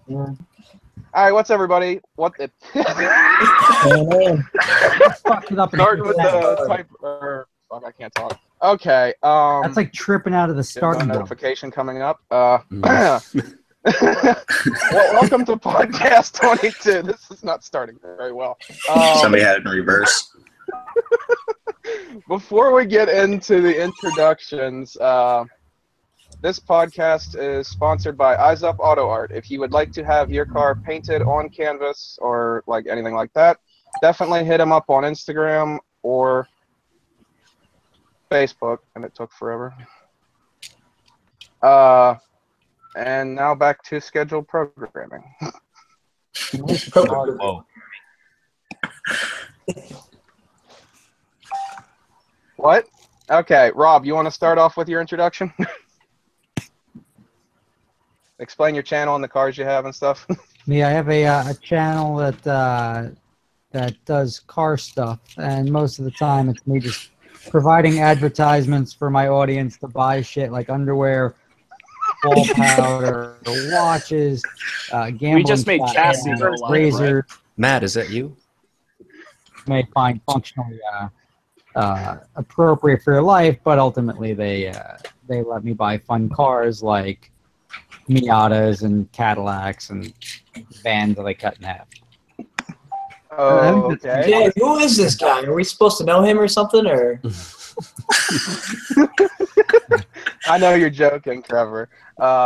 Yeah. All right, what's everybody? What the? Fucked it up. Starting with the type. Fuck, I can't talk. Okay. That's like tripping out of the starting gun. Notification coming up. Well, welcome to podcast 22. This is not starting very well. Somebody had it in reverse. Before we get into the introductions, this podcast is sponsored by Eyes Up Auto Art. If you would like to have your car painted on canvas or like anything like that, definitely hit them up on Instagram or Facebook, and it took forever. And now back to scheduled programming. Whoa. What? Okay, Rob, you want to start off with your introduction? Explain your channel and the cars you have and stuff. Yeah, I have a channel that does car stuff, and most of the time it's me just providing advertisements for my audience to buy shit like underwear, ball powder, watches, gambling. We just made Cassie go live, razors. right? Matt, is that you? May find functionally appropriate for your life, but ultimately they let me buy fun cars like Miatas and Cadillacs and vans that I cut in half. Oh, okay. Jay, who is this guy? Are we supposed to know him or something? Or I know you're joking, Trevor.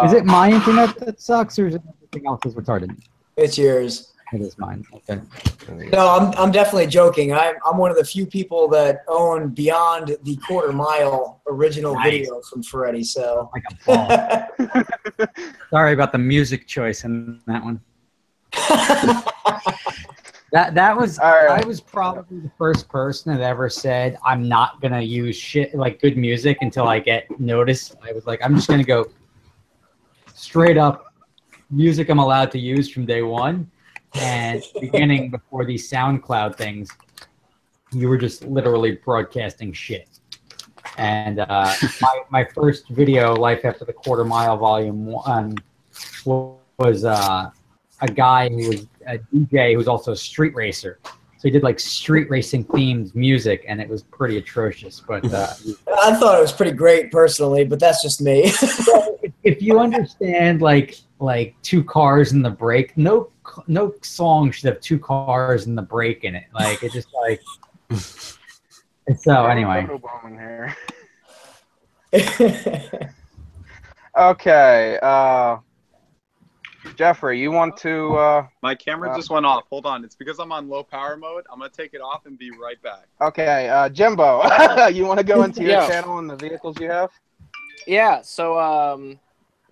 Is it my internet that sucks, or is it everything else is retarded? it's yours? It is mine. Okay. No, I'm definitely joking. I'm one of the few people that own Beyond the Quarter Mile original video from Ferretti. So Like a ball. Sorry about the music choice in that one. That was right. I was probably the first person that ever said I'm not gonna use shit like good music until I get noticed. I was like, I'm just gonna go straight up music I'm allowed to use from day one. And beginning before these SoundCloud things, you were just literally broadcasting shit. And my first video, Life After the Quarter Mile Volume 1, was a guy who was a DJ who was also a street racer. So he did like street racing themed music, and it was pretty atrocious. But I thought it was pretty great personally, but that's just me. if you understand like two cars in the brake, no song should have two cars in the brake in it. Like it just like. So anyway. Okay. Jeffrey, you want to? My camera just went off. Hold on. It's because I'm on low power mode. I'm going to take it off and be right back. Okay, Jimbo, you want to go into your Yeah. channel and the vehicles you have? Yeah, so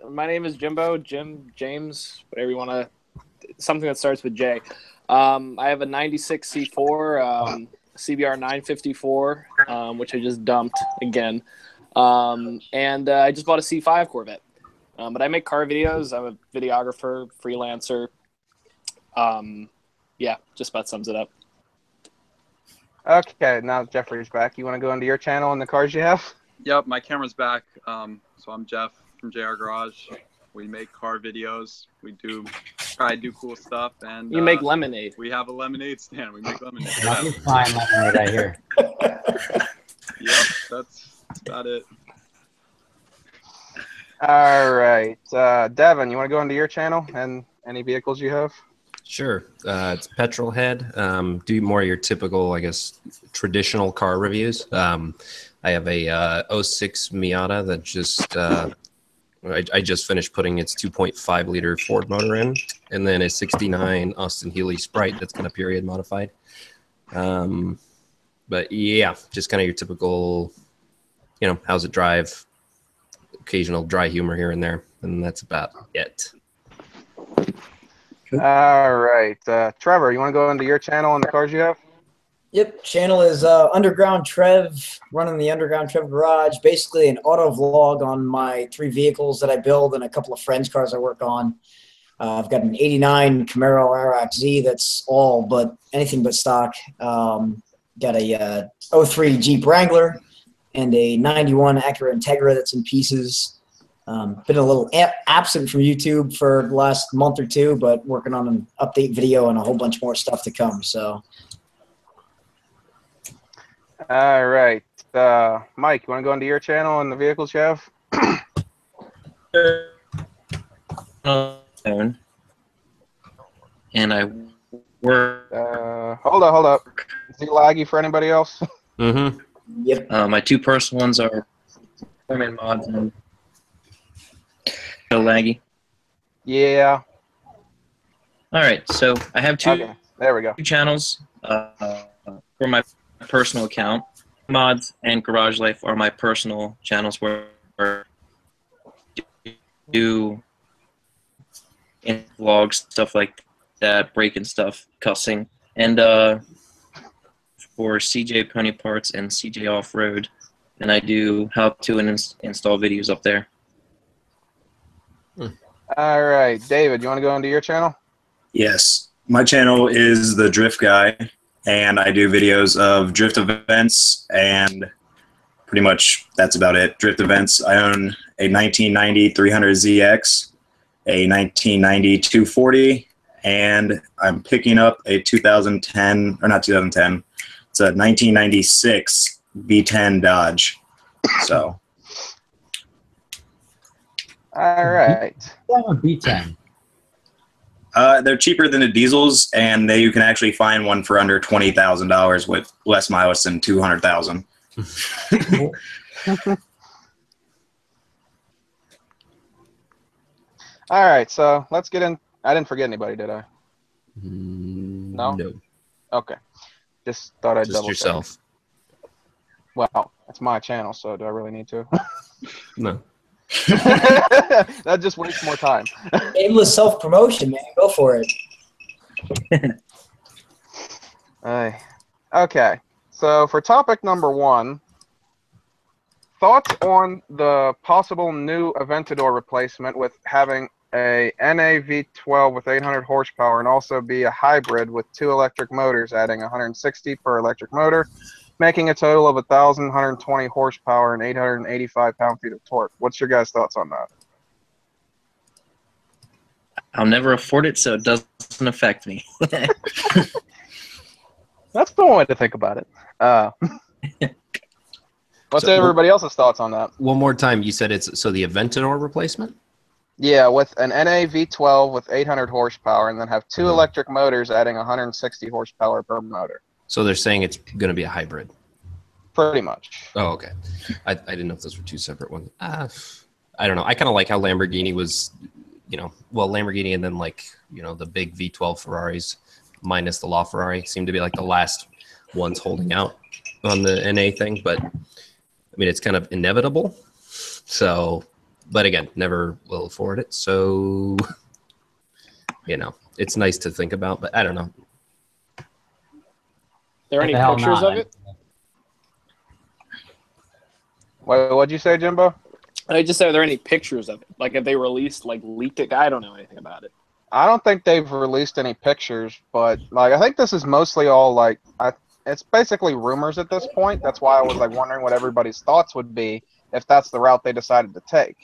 my name is Jimbo, James, whatever you want to, something that starts with J. I have a 96 C4, CBR 954, which I just dumped again. And I just bought a C5 Corvette. But I make car videos. I'm a videographer, freelancer. Yeah, just about sums it up. Okay, now Jeffrey's back. You want to go into your channel and the cars you have? Yep, my camera's back. So I'm Jeff from JR Garage. We make car videos. We try to do cool stuff. And You make lemonade. we have a lemonade stand. We make lemonade. Not your fine lemonade, I hear. Yep, that's about it. All right, Devin, you want to go into your channel and any vehicles you have? Sure. It's Petrolhead. Do more of your typical, I guess, traditional car reviews. I have a 06 Miata that just I just finished putting its 2.5 liter Ford motor in, and then a 69 Austin Healey Sprite that's kind of period modified. But yeah, just kind of your typical, how's it drive, occasional dry humor here and there, and that's about it. All right, Trevor, you want to go into your channel and the cars you have? Yep, channel is Underground Trev, running the Underground Trev Garage. Basically an auto vlog on my 3 vehicles that I build and a couple of friends' cars I work on. I've got an 89 Camaro RX-Z that's all but anything but stock. Got a 03 Jeep Wrangler and a 91 Acura Integra that's in pieces. Been a little absent from YouTube for the last month or two, but working on an update video and a whole bunch more stuff to come. So, All right, Mike, you want to go into your channel and the vehicles you have? And I work. Hold up. Is he laggy for anybody else? Mm-hmm. yep. My two personal ones are mods and no laggy. Yeah. All right, so I have two Okay, there we go. channels for my personal account. Mods and Garage Life are my personal channels where I do vlogs, stuff like that, breaking stuff, cussing, and for CJ Pony Parts and CJ Off Road, and I do how to install videos up there. All right, David, you want to go into your channel? Yes. My channel is The Drift Guy, and I do videos of drift events, and pretty much that's about it. Drift events. I own a 1990 300ZX, a 1990 240, and I'm picking up a 2010, or not 2010, it's a 1996 V10 Dodge. So. All right. A B10. They're cheaper than the diesels, and you can actually find one for under $20,000 with less mileage than 200,000. All right, so let's get in. I didn't forget anybody, did I? No. Okay. Just thought I'd Just double yourself. check. Well, it's my channel, so do I really need to? No. That just wastes more time. Aimless self-promotion, man. Go for it. Okay, so for topic number 1, thoughts on the possible new Aventador replacement with having a NA V12 with 800 horsepower and also be a hybrid with 2 electric motors, adding 160 per electric motor, making a total of 1,120 horsepower and 885 pound-feet of torque. What's your guys' thoughts on that? I'll never afford it, so it doesn't affect me. That's the one way to think about it. What's everybody else's thoughts on that? One more time, you said it's the Aventador replacement? Yeah, with an NA V12 with 800 horsepower and then have 2 electric motors adding 160 horsepower per motor. So they're saying it's going to be a hybrid. Pretty much. Oh, okay. I didn't know if those were 2 separate ones. I don't know. I kind of like how Lamborghini was, Lamborghini and then the big V12 Ferraris minus the LaFerrari seemed to be like the last ones holding out on the NA thing. But, I mean, it's kind of inevitable. So, but again, never will afford it. So, it's nice to think about, but I don't know. There any pictures of it? What'd you say, Jimbo? I just said, are there any pictures of it? Like, if they leaked it? I don't know anything about it. I don't think they've released any pictures, but I think this is mostly all it's basically rumors at this point. That's why I was wondering what everybody's thoughts would be if that's the route they decided to take.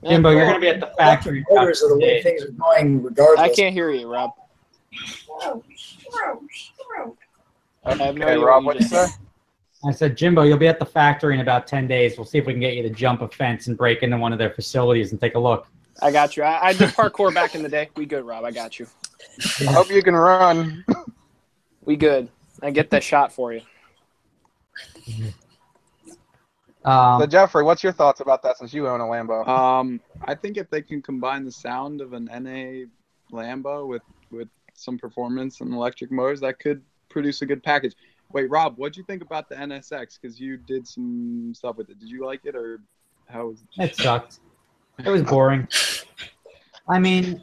Jimbo, you're going to be at the factory. Orders of the way things are going, regardless. I can't hear you, Rob. Okay, Rob, what'd you say? I said, Jimbo, you'll be at the factory in about 10 days. We'll see if we can get you to jump a fence and break into one of their facilities and take a look. I got you. I did parkour back in the day. We good, Rob. I got you. I hope you can run. We good. I get that shot for you. So Jeffrey, what's your thoughts about that since you own a Lambo? I think if they can combine the sound of an NA Lambo with some performance and electric motors, that could produce a good package. Wait, Rob, what'd you think about the NSX? Because you did some stuff with it. Did you like it, or how was it? It sucked. It was boring. I mean,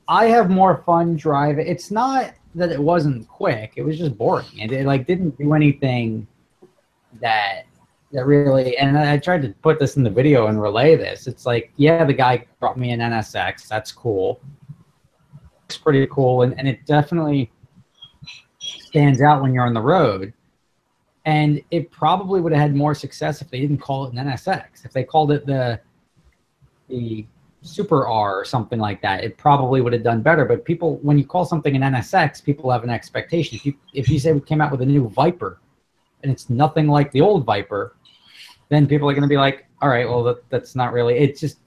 I have more fun driving. It's not that it wasn't quick. It was just boring. It didn't do anything that really, and I tried to put this in the video and relay this. It's yeah, the guy brought me an NSX. That's cool. It's pretty cool, and it definitely stands out when you're on the road. And it probably would have had more success if they didn't call it an NSX. If they called it the the Super R or something like that, it probably would have done better. But people, when you call something an NSX, people have an expectation. If you say we came out with a new Viper and it's nothing like the old Viper, then people are going to be like, all right, well, that's not really. It's just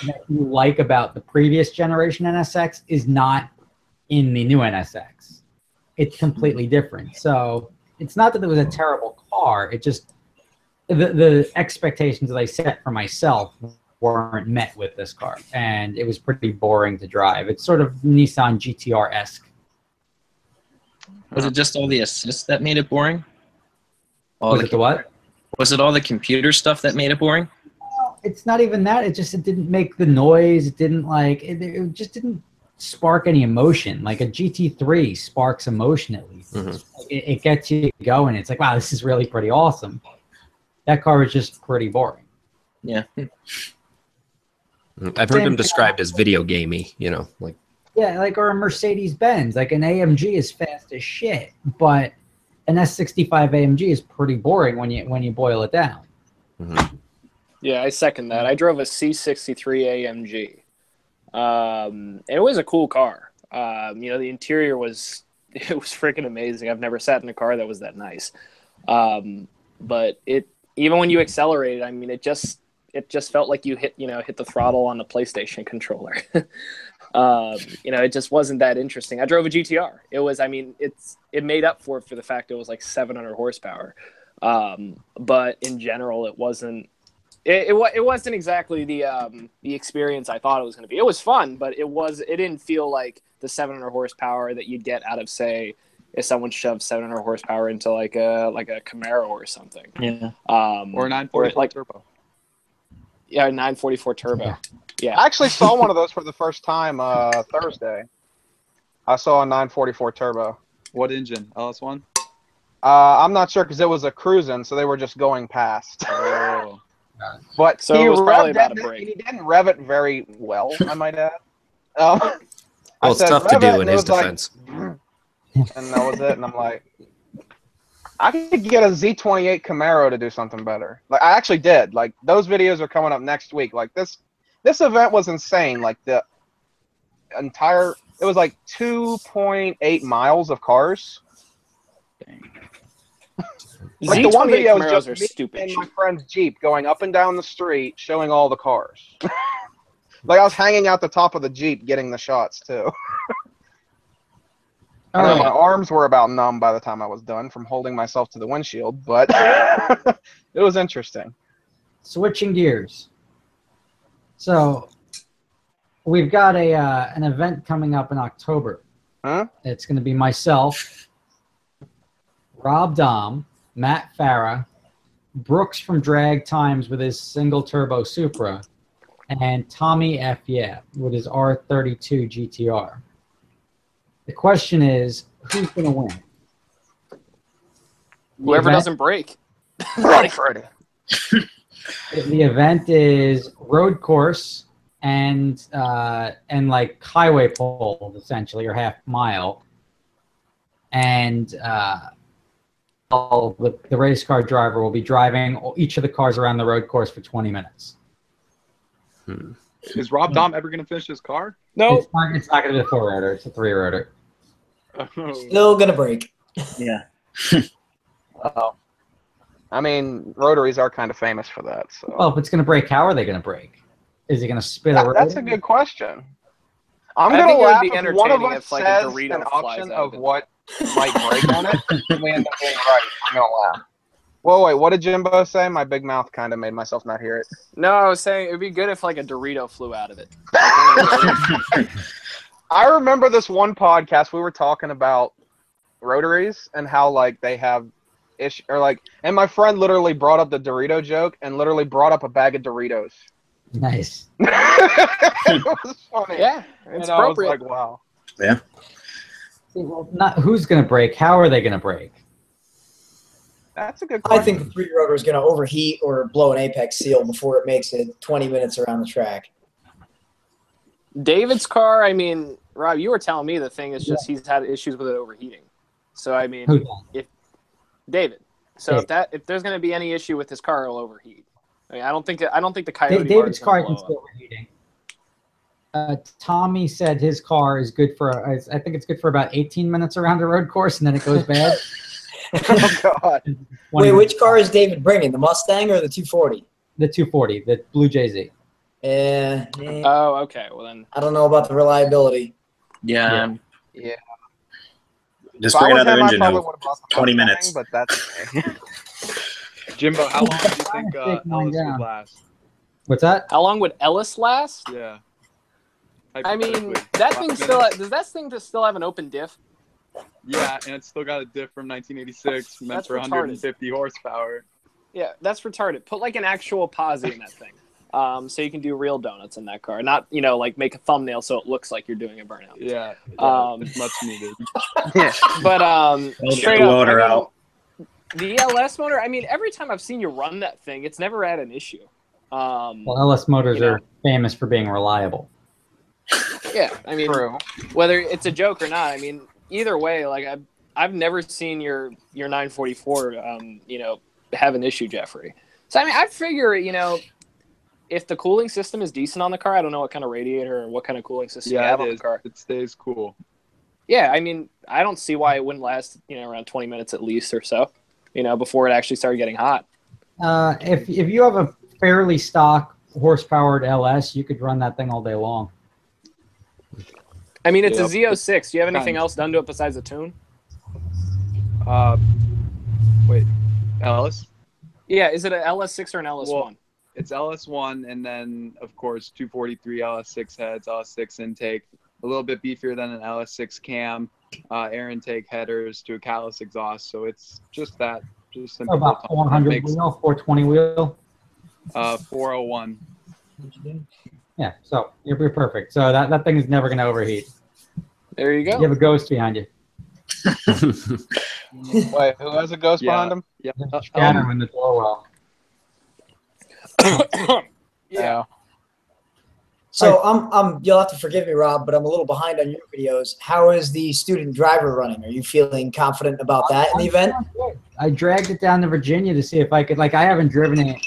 that you like about the previous generation NSX is not in the new NSX. It's completely different. So it's not that it was a terrible car. It just the expectations that I set for myself weren't met with this car, and it was pretty boring to drive. It's sort of Nissan GTR-esque. Was it just all the assists that made it boring? Was it the what? Was it all the computer stuff that made it boring? It's not even that. It didn't make the noise. It didn't it just didn't spark any emotion. Like a GT3 sparks emotion at least. Mm-hmm. It gets you going. It's like, wow, this is really pretty awesome. That car was just pretty boring. Yeah. I've heard them described as video gamey, like. Yeah, like, or a Mercedes-Benz. Like an AMG is fast as shit, but an S65 AMG is pretty boring when you boil it down. Mm-hmm. Yeah, I second that. I drove a C63 AMG. It was a cool car. The interior was freaking amazing. I've never sat in a car that was that nice. But even when you accelerated, I mean, it just felt like you hit the throttle on the PlayStation controller. It just wasn't that interesting. I drove a GTR. It made up for the fact it was like 700 horsepower. But in general, it wasn't. It wasn't exactly the experience I thought it was going to be. It was fun, but it didn't feel like the 700 horsepower that you'd get out of, say, if someone shoved 700 horsepower into like a Camaro or something. Yeah. Or a 944 turbo. Yeah, 944 turbo. Yeah. I actually saw one of those for the first time Thursday. I saw a 944 turbo. What engine? LS1? I'm not sure because it was a cruising, so they were just going past. Oh. But So he it was probably revved about it, a break. and he didn't rev it very well, I might add. Well, it's tough to do in his defense. And that was it. And I'm like, I could get a Z28 Camaro to do something better. Like, I actually did. Like, those videos are coming up next week. Like, this event was insane. Like, it was like 2.8 miles of cars. Dang. Like, the one video was just are me stupid and cheap. my friend's Jeep going up and down the street showing all the cars. Like, I was hanging out the top of the Jeep getting the shots, too. I know my arms were about numb by the time I was done from holding myself to the windshield, but it was interesting. Switching gears. So we've got an event coming up in October. Huh? It's going to be myself, Rob Dom, Matt Farah, Brooks from Drag Times with his single turbo Supra, and Tommy F. Yeah with his R32 GTR. The question is, who's going to win? Whoever doesn't break. Right, Freddie. The event is road course and like highway pole, essentially, or half mile. And the race car driver will be driving each of the cars around the road course for 20 minutes. Is Rob Dom ever going to finish his car? No. It's not going to be a 4-rotor. It's a 3-rotor. Oh. Still gonna break. Yeah. I mean, rotaries are kind of famous for that. So Well, if it's going to break, how are they going to break? Is he going to spit a rotor? that's a good question. I'm I going think to it would laugh be if one of entertaining us if, like, a says Dorito an flies option out of of it. what might break on it, and we end up being right. I'm going to laugh. Whoa, wait, what did Jimbo say? My big mouth kind of made myself not hear it. No, I was saying it'd be good if like a Dorito flew out of it. I remember this one podcast we were talking about rotaries and how like they have and my friend literally brought up the Dorito joke and literally brought up a bag of Doritos. Nice. It was funny. Yeah, it's And I was appropriate. like, wow. Yeah. Well, not who's going to break. How are they going to break? That's a good I question. think the 3-rotor is going to overheat or blow an apex seal before it makes it 20 minutes around the track. David's car, I mean, Rob, you were telling me the thing is just he's had issues with it overheating. So I mean, Who? if David. So David. if there's going to be any issue with his car, it'll overheat. I mean, I don't think the Coyote David's bar car is can gonna blow still up. overheating. Tommy said his car is good for, I think it's good for about 18 minutes around the road course, and then it goes bad. Oh God. Wait, which car is David bringing? The Mustang or the 240? The 240, the Blue JZ. Yeah. Oh, okay. Well then, I don't know about the reliability. Yeah. Yeah. Just If I bring was another him, I engine. probably It'll- would have bought the 20 Mustang, minutes. but that's okay. Jimbo, how long do you think Take mine Ellis down. would last? What's that? how long would Ellis last? Yeah. I mean, Hypothetically. that 5 thing minutes? still does that thing just still have an open diff? Yeah, and it's still got a diff from 1986, meant That's for retarded. 150 horsepower. Yeah, that's retarded. Put like an actual posi in that thing, so you can do real donuts in that car, not like make a thumbnail so it looks like you're doing a burnout. Yeah, it's much needed. But Get straight the up, loader I mean, out. the ELS motor. I mean, every time I've seen you run that thing, it's never had an issue. Well, LS motors You know. are famous for being reliable. Yeah, I mean, True. whether it's a joke or not, I mean, either way, like I've never seen your 944, have an issue, Jeffrey. So I mean, I figure, if the cooling system is decent on the car, I don't know what kind of radiator or what kind of cooling system you Yeah, have it on is. the car. It stays cool. Yeah, I mean, I don't see why it wouldn't last, around 20 minutes at least or so, before it actually started getting hot. If you have a fairly stock horsepowered LS, you could run that thing all day long. I mean, it's Yep. a Z06. Do you have anything Fine. else done to it besides a tune? Wait, Ellis? Yeah, is it an LS6 or an LS1? Well, it's LS1, and then, of course, 243 LS6 heads, LS6 intake, a little bit beefier than an LS6 cam, air intake headers to a callus exhaust. So it's just that. Just simple. About 400 wheel, 420 wheel. 401. Yeah, so you're perfect. So that thing is never going to overheat. There you go. You have a ghost behind you. Wait, who has a ghost behind him? Yeah. Scatter him in the door well. Yeah. So you'll have to forgive me, Rob, but I'm a little behind on your videos. How is the student driver running? Are you feeling confident about that in the event? I dragged it down to Virginia to see if I could, I haven't driven it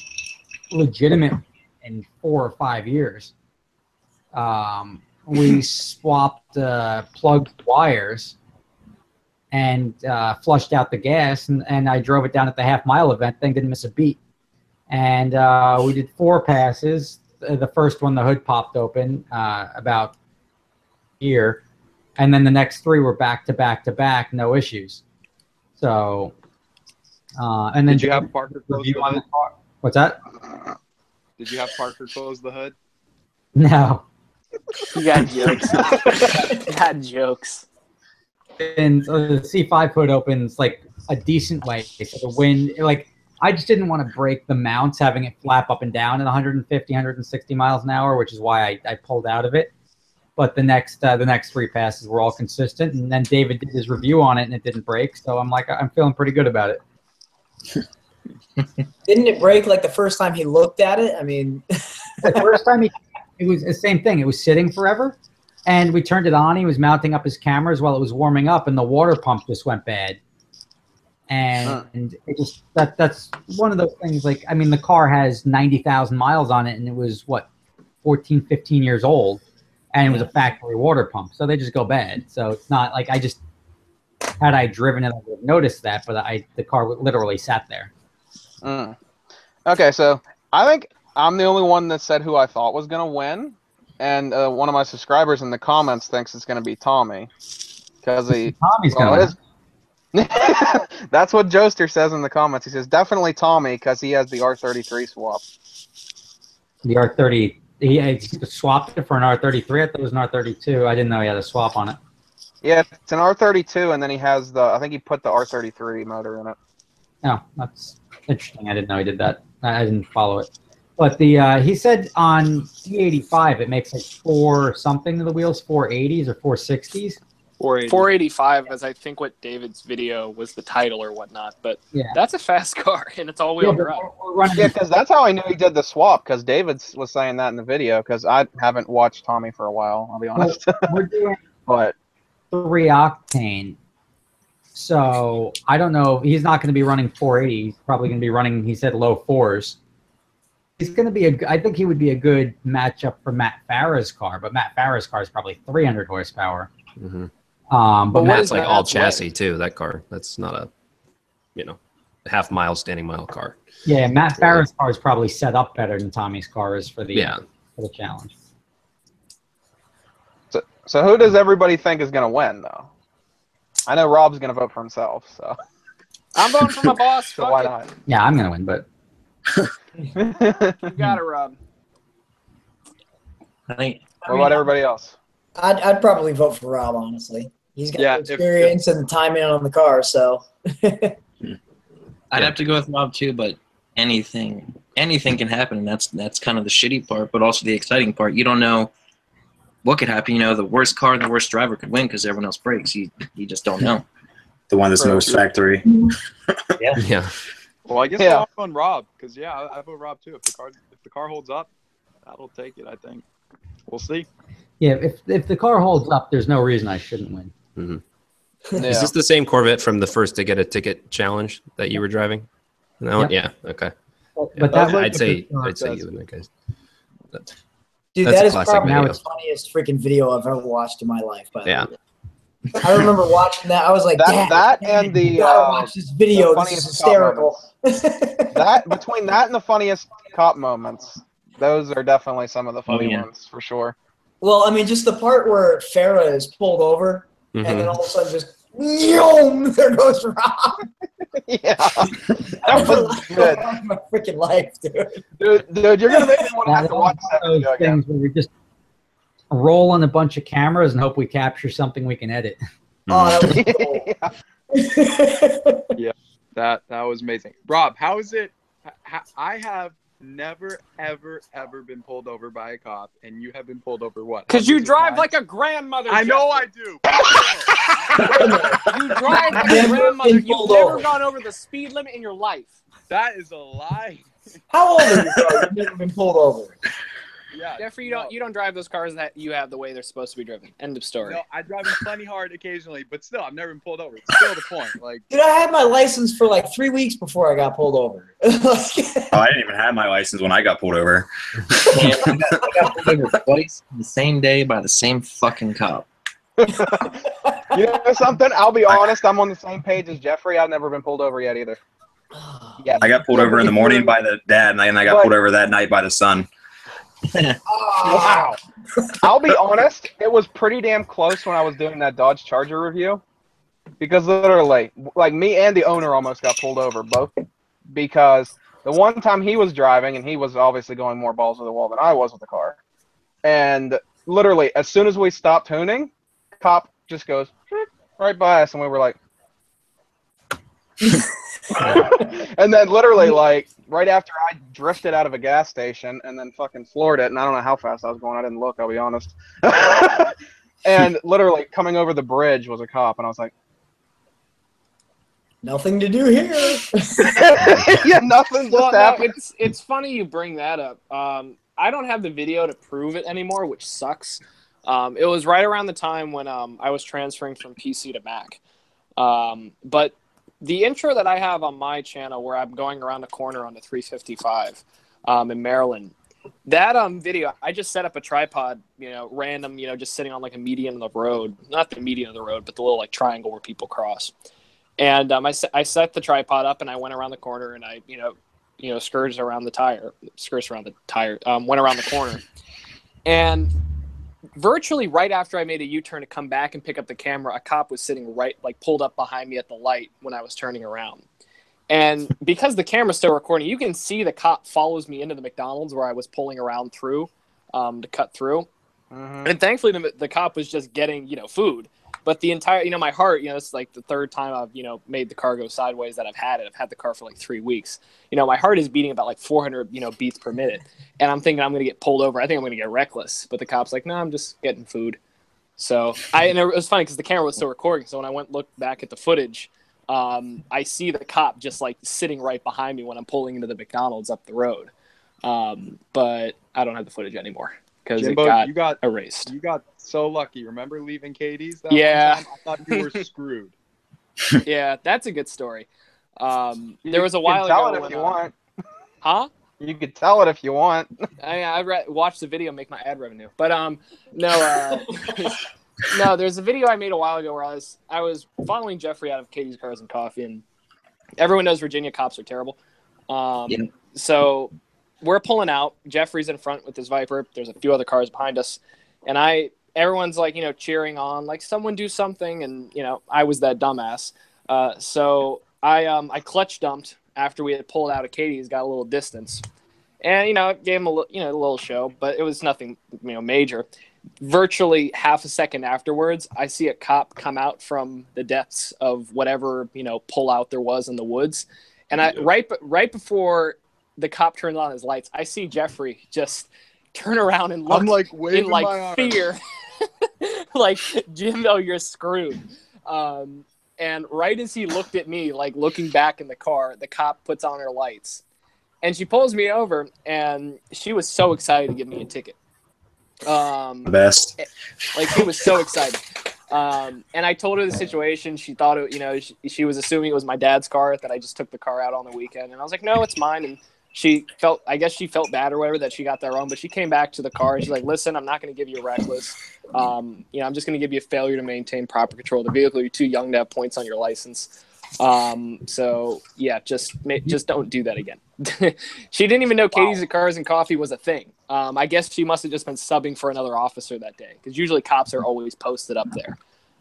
legitimate in 4 or 5 years. We swapped plugged wires and flushed out the gas, and I drove it down at the half-mile event. Thing didn't miss a beat. And we did 4 passes. The first one, the hood popped open about here. And then the next 3 were back to back to back, no issues. So, and then Did you have Parker close the hood? What's that? Did you have Parker close the hood? No. You got jokes. You got jokes. And so the C5 hood opens a decent way. So the wind, I just didn't want to break the mounts having it flap up and down at 150, 160 miles an hour, which is why I pulled out of it. But the next 3 passes were all consistent, and then David did his review on it, and it didn't break. So I'm feeling pretty good about it. Didn't it break the first time he looked at it? I mean, The first time it was the same thing. It was sitting forever, and we turned it on. He was mounting up his cameras while it was warming up, and the water pump just went bad. And it just that's one of those things. The car has 90,000 miles on it, and it was 14, 15 years old, and it was a factory water pump. So they just go bad. So it's not had I driven it, I would have noticed that, but the car literally sat there. Okay, so I think I'm the only one that said who I thought was going to win. And one of my subscribers in the comments thinks it's going to be Tommy. Because Tommy's going to that's what Joester says in the comments. He says, definitely Tommy, because he has the R33 swap. The R30, he swapped it for an R33. I thought it was an R32. I didn't know he had a swap on it. Yeah, it's an R32, and then he has I think he put the R33 motor in it. Oh, that's interesting. I didn't know he did that. I didn't follow it. But he said on D85 it makes 4 something to the wheels, 480s or 460s. 485 is I think what David's video was the title or whatnot, but Yeah. that's a fast car and it's all-wheel drive. Yeah, because that's how I knew he did the swap, because David was saying that in the video, because I haven't watched Tommy for a while, I'll be honest. We're doing But 3 octane. So I don't know. He's not going to be running 480. He's probably going to be running, he said, low 4s. he's going to be I think he would be a good matchup for Matt Farah's car, but Matt Farah's car is probably 300 horsepower. Mm-hmm. But Matt's like all Matt's chassis too. That car. That's not a, half mile standing mile car. Yeah, Matt Farah's car is probably set up better than Tommy's car is for the challenge. So who does everybody think is going to win, though? I know Rob's going to vote for himself, so. I'm voting for my boss. So why not? Yeah, I'm going to win, but. You got it, Rob. What about everybody else? I'd probably vote for Rob, honestly. He's got the if- experience and the timing on the car, so. I'd have to go with Rob too, but anything can happen, and that's kind of the shitty part, but also the exciting part. You don't know what could happen. The worst car and the worst driver could win because everyone else breaks. You just don't know. The one that's most factory. Yeah. Well, I guess I'll go on Rob because I vote Rob too. If the car holds up, that'll take it. I think. We'll see. Yeah, if the car holds up, there's no reason I shouldn't win. Mm-hmm. Is this the same Corvette from the first to get a ticket challenge that you were driving? No, yeah, okay. But I'd say you in that case. Dude, That's that a is classic probably video. the funniest freaking video I've ever watched in my life. By the Yeah. way. I remember watching that. I was like, That and the you gotta watch this video. the This is funniest cop hysterical. Between that and the funniest cop moments, those are definitely some of the funny yeah. ones for sure. Well, I mean, just the part where Farah is pulled over, and then all of a sudden just, there goes Rob. Yeah, that was good. My freaking life, dude. Dude, you're gonna make me want to have to watch that Those video again. things where we just roll on a bunch of cameras and hope we capture something we can edit. Oh, that was cool. Yeah, that was amazing. Rob, how is it? I have never, ever been pulled over by a cop, and you have been pulled over what? Because you hundreds of drive times? like a grandmother. I know I Jeffrey. do. You drive like a Never grandmother. been You've pulled never over. gone over the speed limit in your life. That is a lie. How old are you, bro? You've never been pulled over. Yeah, Jeffrey, you don't drive those cars that you have the way they're supposed to be driven. End of story. No, I drive them plenty hard occasionally, but still, I've never been pulled over. It's still the point. Like, Dude, I had my license for like 3 weeks before I got pulled over. Oh, I didn't even have my license when I got pulled over. I got pulled over twice the same day by the same fucking cop. You know something? I'll be honest. I'm on the same page as Jeffrey. I've never been pulled over yet either. Yeah, I got pulled over in the morning by the dad, and then I got pulled over that night by the son. Wow. I'll be honest, it was pretty damn close when I was doing that Dodge Charger review. Because literally, like me and the owner almost got pulled over, both. Because the one time he was driving, and he was obviously going more balls to the wall than I was with the car. And literally, as soon as we stopped tuning, cop just goes right by us, and we were like... And then literally, like, right after I drifted out of a gas station and then fucking floored it, and I don't know how fast I was going. I didn't look, I'll be honest. And literally coming over the bridge was a cop, and I was like, Nothing to do here. yeah, nothing just happened. It's funny you bring that up. I don't have the video to prove it anymore, which sucks. It was right around the time when I was transferring from PC to Mac. But the intro that I have on my channel where I'm going around the corner on the 355 in Maryland, that video, I just set up a tripod, random, just sitting on like a median of the road. Not the median of the road, but the little like triangle where people cross. And I set the tripod up and I went around the corner and I, skirted around the tire, went around the corner. And virtually right after I made a U-turn to come back and pick up the camera, a cop was sitting pulled up behind me at the light when I was turning around. And because the camera's still recording, you can see the cop follows me into the McDonald's where I was pulling around through to cut through. Mm-hmm. And thankfully the cop was just getting, food. But the entire, my heart, it's like the third time I've, made the car go sideways that I've had it. I've had the car for like 3 weeks. My heart is beating about like 400, beats per minute. And I'm thinking I'm going to get pulled over. I think I'm going to get reckless. But the cop's like, no, I'm just getting food. So and it was funny because the camera was still recording. So when I looked back at the footage, I see the cop just like sitting right behind me when I'm pulling into the McDonald's up the road. But I don't have the footage anymore. Because it got erased. You got so lucky. Remember leaving Katie's? That yeah. One time? I thought you were screwed. Yeah, that's a good story. There was a while ago. Tell it if you want. Huh? You could tell it if you want. I watched the video, make my ad revenue. But no, no. There's a video I made a while ago where I was following Jeffrey out of Katie's Cars and Coffee, and everyone knows Virginia cops are terrible. So we're pulling out. Jeffrey's in front with his Viper. There's a few other cars behind us, and everyone's like, cheering on, like someone do something, and I was that dumbass. So I clutch dumped after we had pulled out of Katie's, got a little distance, and gave him a little show, but it was nothing major. Virtually half a second afterwards, I see a cop come out from the depths of whatever pull out there was in the woods, and right before the cop turned on his lights, I see Jeffrey just turn around and look I'm like waving in like my arm. fear, like Jimbo, you're screwed. And right as he looked at me, like looking back in the car, the cop puts on her lights, and she pulls me over, and she was so excited to give me a ticket. The best. Like she was so excited. And I told her the situation. She thought it, she was assuming it was my dad's car, that I just took the car out on the weekend. And I was like, no, it's mine. And I guess she felt bad or whatever that she got that wrong, but she came back to the car and she's like, listen, I'm not going to give you a reckless. I'm just going to give you a failure to maintain proper control of the vehicle. You're too young to have points on your license. So yeah, just don't do that again. She didn't even know Katie's Cars and Coffee was a thing. I guess she must have just been subbing for another officer that day, because usually cops are always posted up there.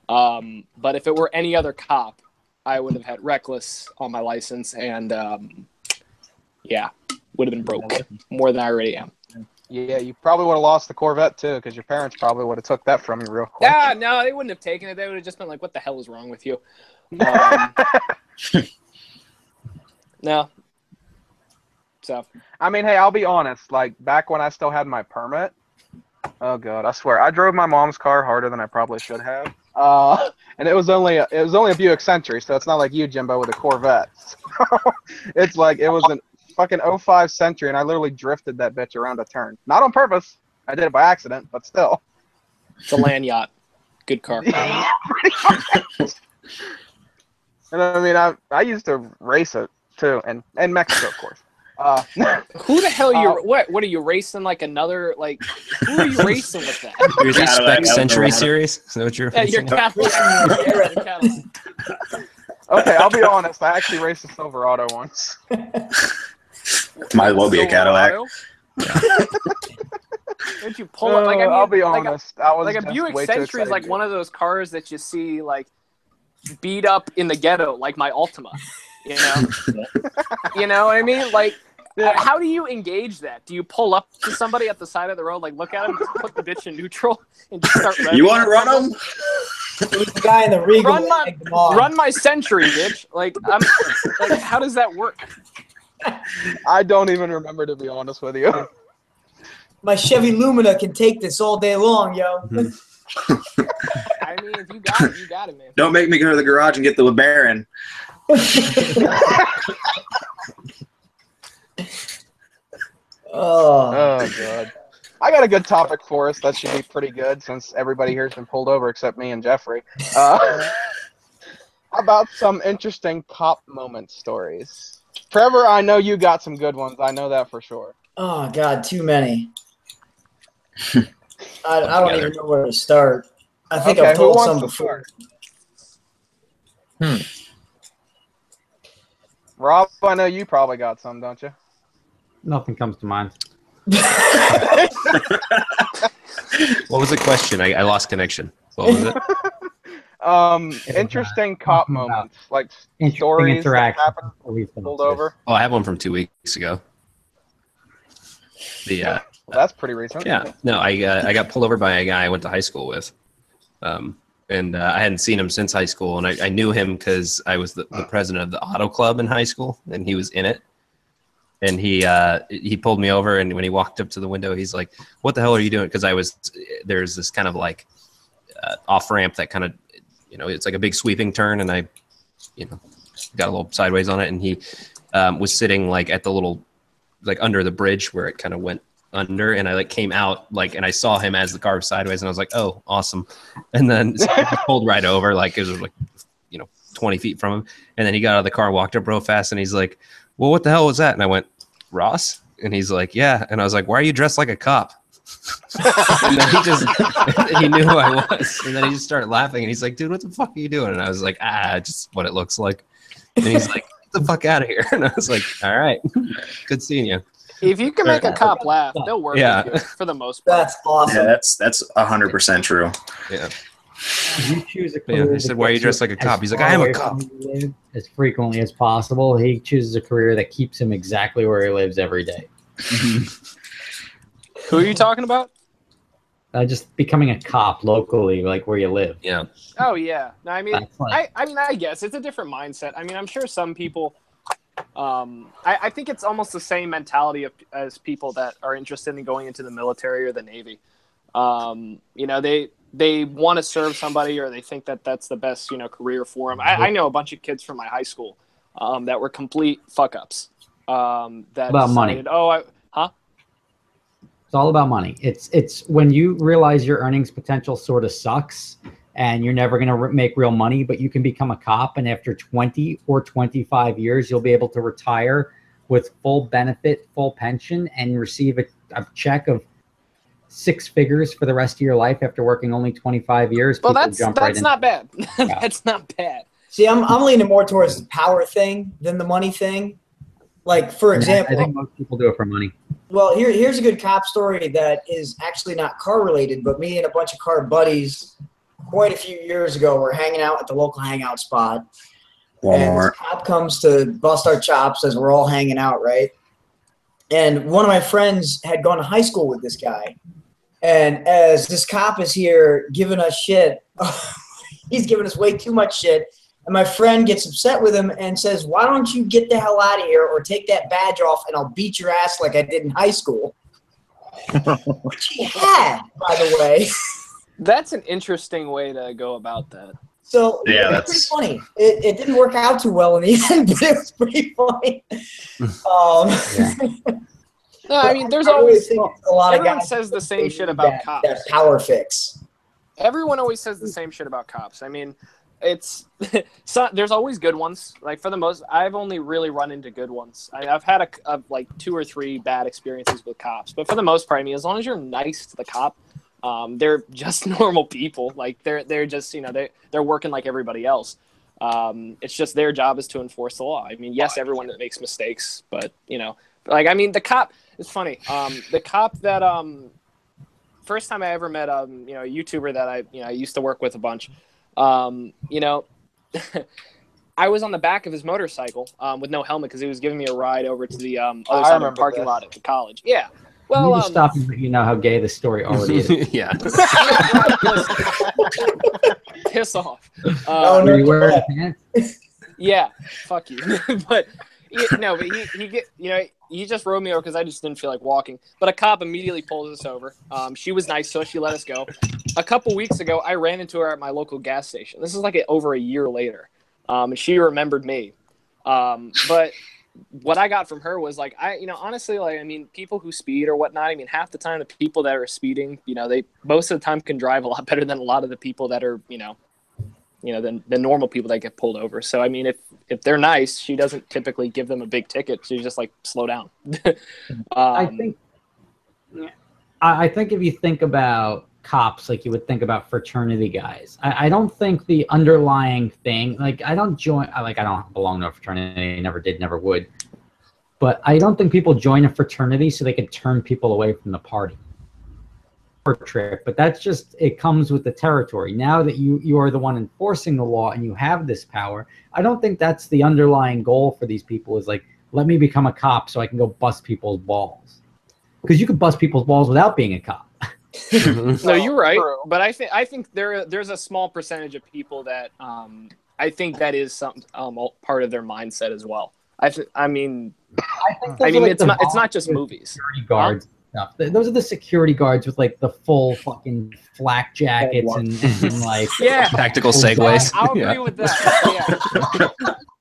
But if it were any other cop, I would have had reckless on my license, and yeah, would have been broke more than I already am. Yeah, you probably would have lost the Corvette too, because your parents probably would have took that from you real quick. Yeah, no, they wouldn't have taken it. They would have just been like, "What the hell is wrong with you?" No. So. I mean, hey, I'll be honest. Like back when I still had my permit. Oh god, I swear, I drove my mom's car harder than I probably should have. And it was only a Buick Century, so it's not like you, Jimbo, with a Corvette. It's like it was an fucking 05 Century, and I literally drifted that bitch around a turn. Not on purpose. I did it by accident, but still. It's a land yacht. Good car. Yeah, pretty much. And I mean, I used to race it too, and Mexico, of course. Who the hell are you? What are you racing? Like another like? Who are you racing with that? Your Spec Century series? Is that what you're racing? Yeah, your Cadillac. Okay, I'll be honest. I actually raced a Silverado once. Might as well be a Cadillac. Did you pull up? Like, I mean, I'll be honest. I was like a just Buick way too Century is like excited. one of those cars that you see like beat up in the ghetto, like my Altima. You know what I mean? Like, how do you engage that? Do you pull up to somebody at the side of the road, like look at him, put the bitch in neutral, and just start revving? You want to run them? The guy in the Regal. Run my Century, bitch! Like, how does that work? I don't even remember, to be honest with you. My Chevy Lumina can take this all day long, yo. I mean, if you got it, you got it, man. Don't make me go to the garage and get the LeBaron. Oh god. I got a good topic for us that should be pretty good, since everybody here's been pulled over except me and Jeffrey. How about some interesting cop moment stories? Trevor, I know you got some good ones. I know that for sure. Oh god, too many. I don't even know where to start. I think I've told some before. Rob, I know you probably got some, don't you? Nothing comes to mind. What was the question? I lost connection. What was it? Interesting cop moments, like Interesting stories that interaction. happened pulled over. Oh, I have one from 2 weeks ago. Well, that's pretty recent. Yeah, no, I got pulled over by a guy I went to high school with, and I hadn't seen him since high school, and I knew him because I was the president of the auto club in high school, and he was in it. And he pulled me over, and when he walked up to the window, he's like, "What the hell are you doing?" Because there's this kind of like off ramp that kind of, it's like a big sweeping turn, and I, got a little sideways on it, and he was sitting like at the little, like under the bridge where it kind of went under, and I like came out and I saw him as the car was sideways, and I was like, "Oh, awesome!" And then so he pulled right over, like it was like 20 feet from him, and then he got out of the car, walked up real fast, and he's like, "Well, what the hell was that?" And I went, "Ross." And he's like, yeah. And I was like, why are you dressed like a cop? And then he knew who I was. And then he just started laughing. And he's like, dude, what the fuck are you doing? And I was like, just what it looks like. And he's like, get the fuck out of here. And I was like, all right, good seeing you. If you can make a cop laugh, they'll work with you for the most part. That's awesome. Yeah, that's 100% true. Yeah. You choose a Yeah, career. he said, why are you dressed like a cop? He's like, I am a cop. As frequently as possible. He chooses a career that keeps him exactly where he lives every day. Who are you talking about? Just becoming a cop locally, like where you live. Yeah. Oh yeah. No, I mean, That's like- I guess it's a different mindset. I mean, I'm sure some people. I think it's almost the same mentality as people that are interested in going into the military or the Navy. You know, they want to serve somebody, or they think that that's the best, you know, career for them. I know a bunch of kids from my high school that were complete fuck ups. That about money. It's all about money. It's when you realize your earnings potential sort of sucks and you're never going to make real money, but you can become a cop, and after 20 or 25 years, you'll be able to retire with full benefit, full pension, and receive a check of 6 figures for the rest of your life after working only 25 years. Well, that's not bad. That's not bad. See, I'm leaning more towards the power thing than the money thing. Like, for example, I think most people do it for money. well, here's a good cop story that is actually not car related, but me and a bunch of car buddies quite a few years ago were hanging out at the local hangout spot. And Walmart. this cop comes to bust our chops as we're all hanging out, right? And one of my friends had gone to high school with this guy. And as this cop is here giving us shit, he's giving us way too much shit. And my friend gets upset with him and says, why don't you get the hell out of here or take that badge off and I'll beat your ass like I did in high school. Which he had, by the way. That's an interesting way to go about that. So Yeah, it was pretty funny. It didn't work out too well in the end, but it was pretty funny. No, I mean, there's I really always think a lot of everyone guys says the same they shit need about that cops. power fix. Everyone always says the same shit about cops. I mean, it's there's always good ones. Like for the most, I've only really run into good ones. I've had like 2 or 3 bad experiences with cops, but for the most part, I mean, as long as you're nice to the cop, they're just normal people. Like they're just, you know, they're working like everybody else. It's just their job is to enforce the law. I mean, yes, everyone makes mistakes, but you know, like I mean, the cop. It's funny. The cop that first time I ever met you know, a YouTuber that I used to work with a bunch. You know, I was on the back of his motorcycle with no helmet because he was giving me a ride over to the other side of the parking lot at the college. Yeah. Well, Let me stop and let you know how gay this story already is. Yeah. Piss off. Were you wearing pants? Yeah. Fuck you. But he just rode me over because I just didn't feel like walking. But a cop immediately pulls us over. She was nice, so she let us go. A couple weeks ago, I ran into her at my local gas station. This is like over a year later, and she remembered me. But what I got from her was like, honestly, like, I mean, people who speed or whatnot, I mean, half the time the people that are speeding, you know, they most of the time can drive a lot better than a lot of the people that are, than the normal people that get pulled over. So, I mean, if they're nice, she doesn't typically give them a big ticket. She's just like, slow down. I think if you think about cops like you would think about fraternity guys, I don't think the underlying thing, like I don't belong to a fraternity, never did, never would, but I don't think people join a fraternity so they can turn people away from the party or trip. But that's just, it comes with the territory. Now that you are the one enforcing the law and you have this power, I don't think that's the underlying goal for these people is like, let me become a cop so I can go bust people's balls, because you could bust people's balls without being a cop. No, you're right, but I think there's a small percentage of people that I think that is some part of their mindset as well. I mean, it's not just movies. Security guards stuff. Those are the security guards with like the full fucking flak jackets and like tactical segways. I'll agree with that. Yeah.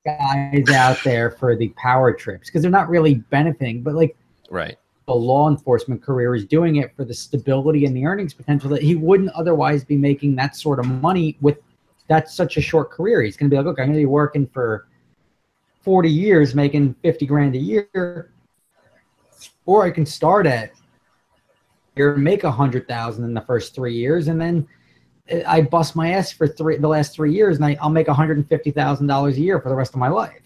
Guys out there for the power trips because they're not really benefiting, but like right. A law enforcement career is doing it for the stability and the earnings potential that he wouldn't otherwise be making that sort of money with. That's such a short career. He's going to be like, okay, I'm going to be working for 40 years making 50 grand a year. or I can start at here, make 100,000 in the first 3 years, and then I bust my ass for the last 3 years, and I'll make $150,000 a year for the rest of my life.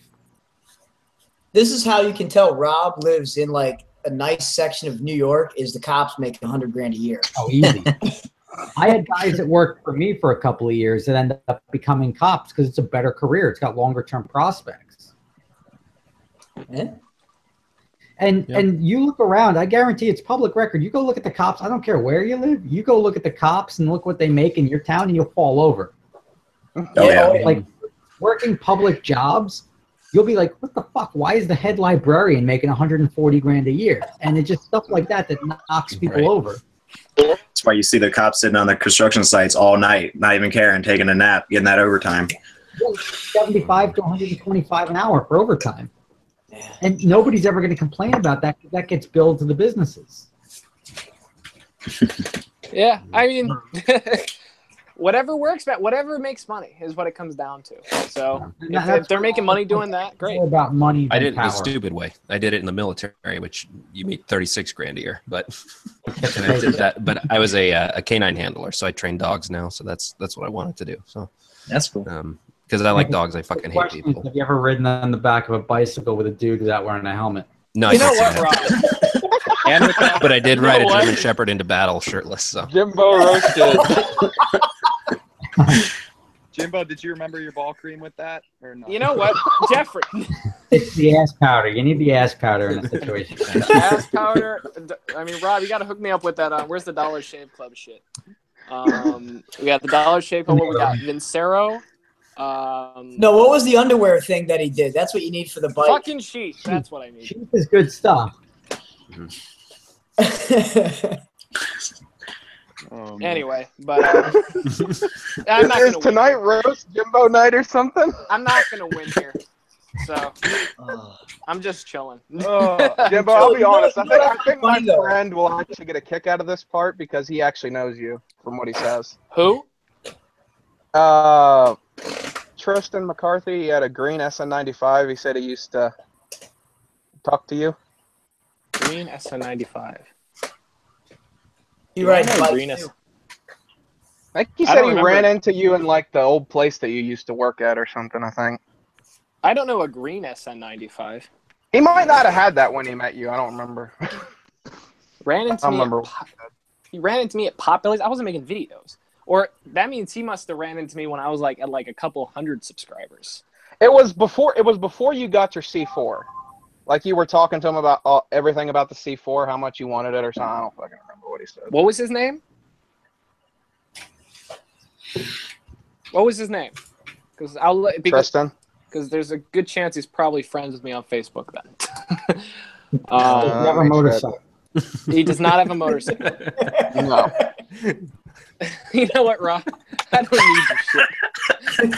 This is how you can tell Rob lives in like a nice section of New York. Is the cops making 100 grand a year? Oh, easy. I had guys that worked for me for a couple of years that ended up becoming cops because it's a better career. It's got longer term prospects. Yeah. And you look around, I guarantee it's public record. You go look at the cops. I don't care where you live. You go look at the cops and look what they make in your town, and you'll fall over. Oh, yeah. Like working public jobs, you'll be like, what the fuck? Why is the head librarian making 140 grand a year? And it's just stuff like that knocks people over. That's why you see the cops sitting on the construction sites all night, not even caring, taking a nap, getting that overtime. 75 to 125 an hour for overtime. And nobody's ever going to complain about that because that gets billed to the businesses. Yeah, I mean, whatever works, whatever makes money is what it comes down to. So if they're making money doing that, great. More about money than I did it power. the stupid way. I did it in the military, which you make 36 grand a year. But and I did that. But I was a canine handler, so I train dogs now. So that's what I wanted to do. So That's cool. because I like dogs, I fucking hate people. Have you ever ridden on the back of a bicycle with a dude without wearing a helmet? No, You I know can't say what, that. Rob? But I did ride a what? German Shepherd into battle shirtless. So Jimbo roasted. Jimbo, did you remember your ball cream with that or no? You know what, Jeffrey? It's the ass powder. You need the ass powder in a situation. Ass powder. I mean, Rob, you got to hook me up with that. Where's the Dollar Shave Club shit? We got the Dollar Shave Club. What we got? Vincero. No, what was the underwear thing that he did? That's what you need for the bike. Fucking sheet. That's what I need. Sheep is good stuff. Anyway, but I'm not Is gonna tonight win. roast Jimbo night or something? I'm not gonna win here, so I'm just chilling. Jimbo, I'll be honest. I think my funny, though. friend will actually get a kick out of this part because he actually knows you from what he says. Who? Tristan McCarthy, he had a green SN95. He said he used to talk to you. Green SN95. You ride I know bikes green too. S- I think he I said don't he remember. ran into you in like the old place that you used to work at or something, I think. I don't know a green SN95. He might not have had that when he met you. I don't remember. Ran I into don't me. remember. He ran into me at Potbelly's. I wasn't making videos, or that means he must have ran into me when I was like at like a couple hundred subscribers. It was before you got your C4. Like you were talking to him about everything about the C4, how much you wanted it or something. I don't fucking remember what he said. What was his name? What was his name? Because Tristan. because there's a good chance he's probably friends with me on Facebook then. You have a make sure motorcycle. He does not have a motorcycle. No. You know what, Rob? I don't need your shit.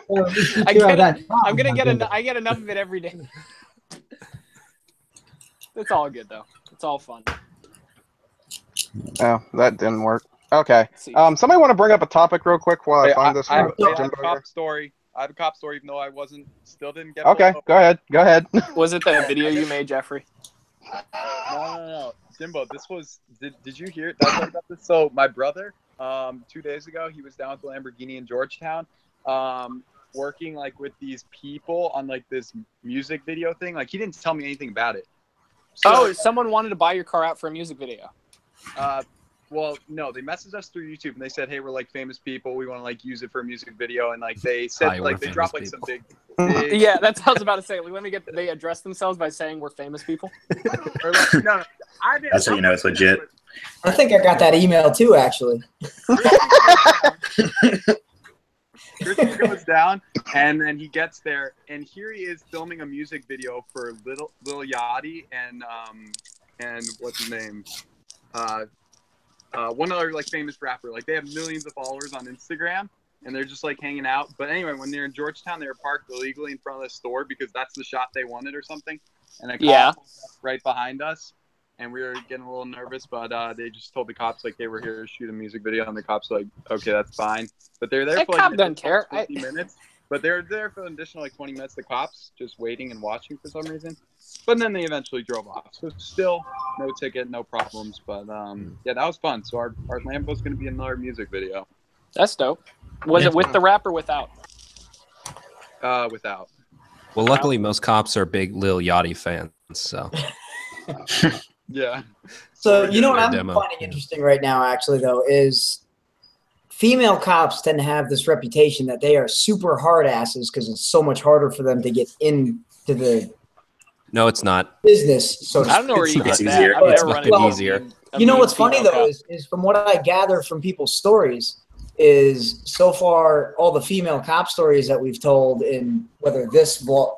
Well, at least you I two have get that it. problem, I'm gonna get Jimbo. I get enough of it every day. It's all good though. It's all fun. Oh, that didn't work. Okay. See. Somebody want to bring up a topic real quick while I Hey, find this I have one? a Jimbo here? cop story. I have a cop story, even though I didn't get. Okay, pulled go ahead. Go ahead. Was it the video you made, Jeffrey? No. Jimbo, this was. Did you hear? Did I tell you about this? So my brother, 2 days ago, he was down at the Lamborghini in Georgetown, working like with these people on like this music video thing. Like he didn't tell me anything about it. So, Someone wanted to buy your car out for a music video. Well, no, they messaged us through YouTube and they said, "Hey, we're like famous people. We want to like use it for a music video." And like they said, Hi, we're like they dropped like famous some big Yeah, that's what I was about to say. Let me get. They address themselves by saying we're famous people. or like, no, I didn't. That's how you know it's legit. I think I got that email too, actually. Christian goes down, and then he gets there, and here he is filming a music video for Lil Yachty and what's his name, one other like famous rapper. Like they have millions of followers on Instagram, and they're just like hanging out. But anyway, when they're in Georgetown, they were parked illegally in front of the store because that's the shot they wanted or something. And a cop pulled up right behind us, and we were getting a little nervous, but they just told the cops like they were here to shoot a music video, and the cops were like, okay, that's fine. But they're there That for cop like doesn't care. 50 minutes, But they're there for an additional like 20 minutes. The cops just waiting and watching for some reason. But then they eventually drove off. So still no ticket, no problems. But yeah, that was fun. So our Lambo's going to be in another music video. That's dope. Was it with the rap or without? Without. Well, luckily most cops are big Lil Yachty fans, so. Yeah. So you know what I'm demo. finding interesting right now, actually, though, is female cops tend to have this reputation that they are super hard asses because it's so much harder for them to get into the No, it's not. business. So to I don't know where you It's get easier. that. I've It's never fucking run into easier. a You know mean what's funny female though cop. is from what I gather from people's stories is so far all the female cop stories that we've told in whether this vlog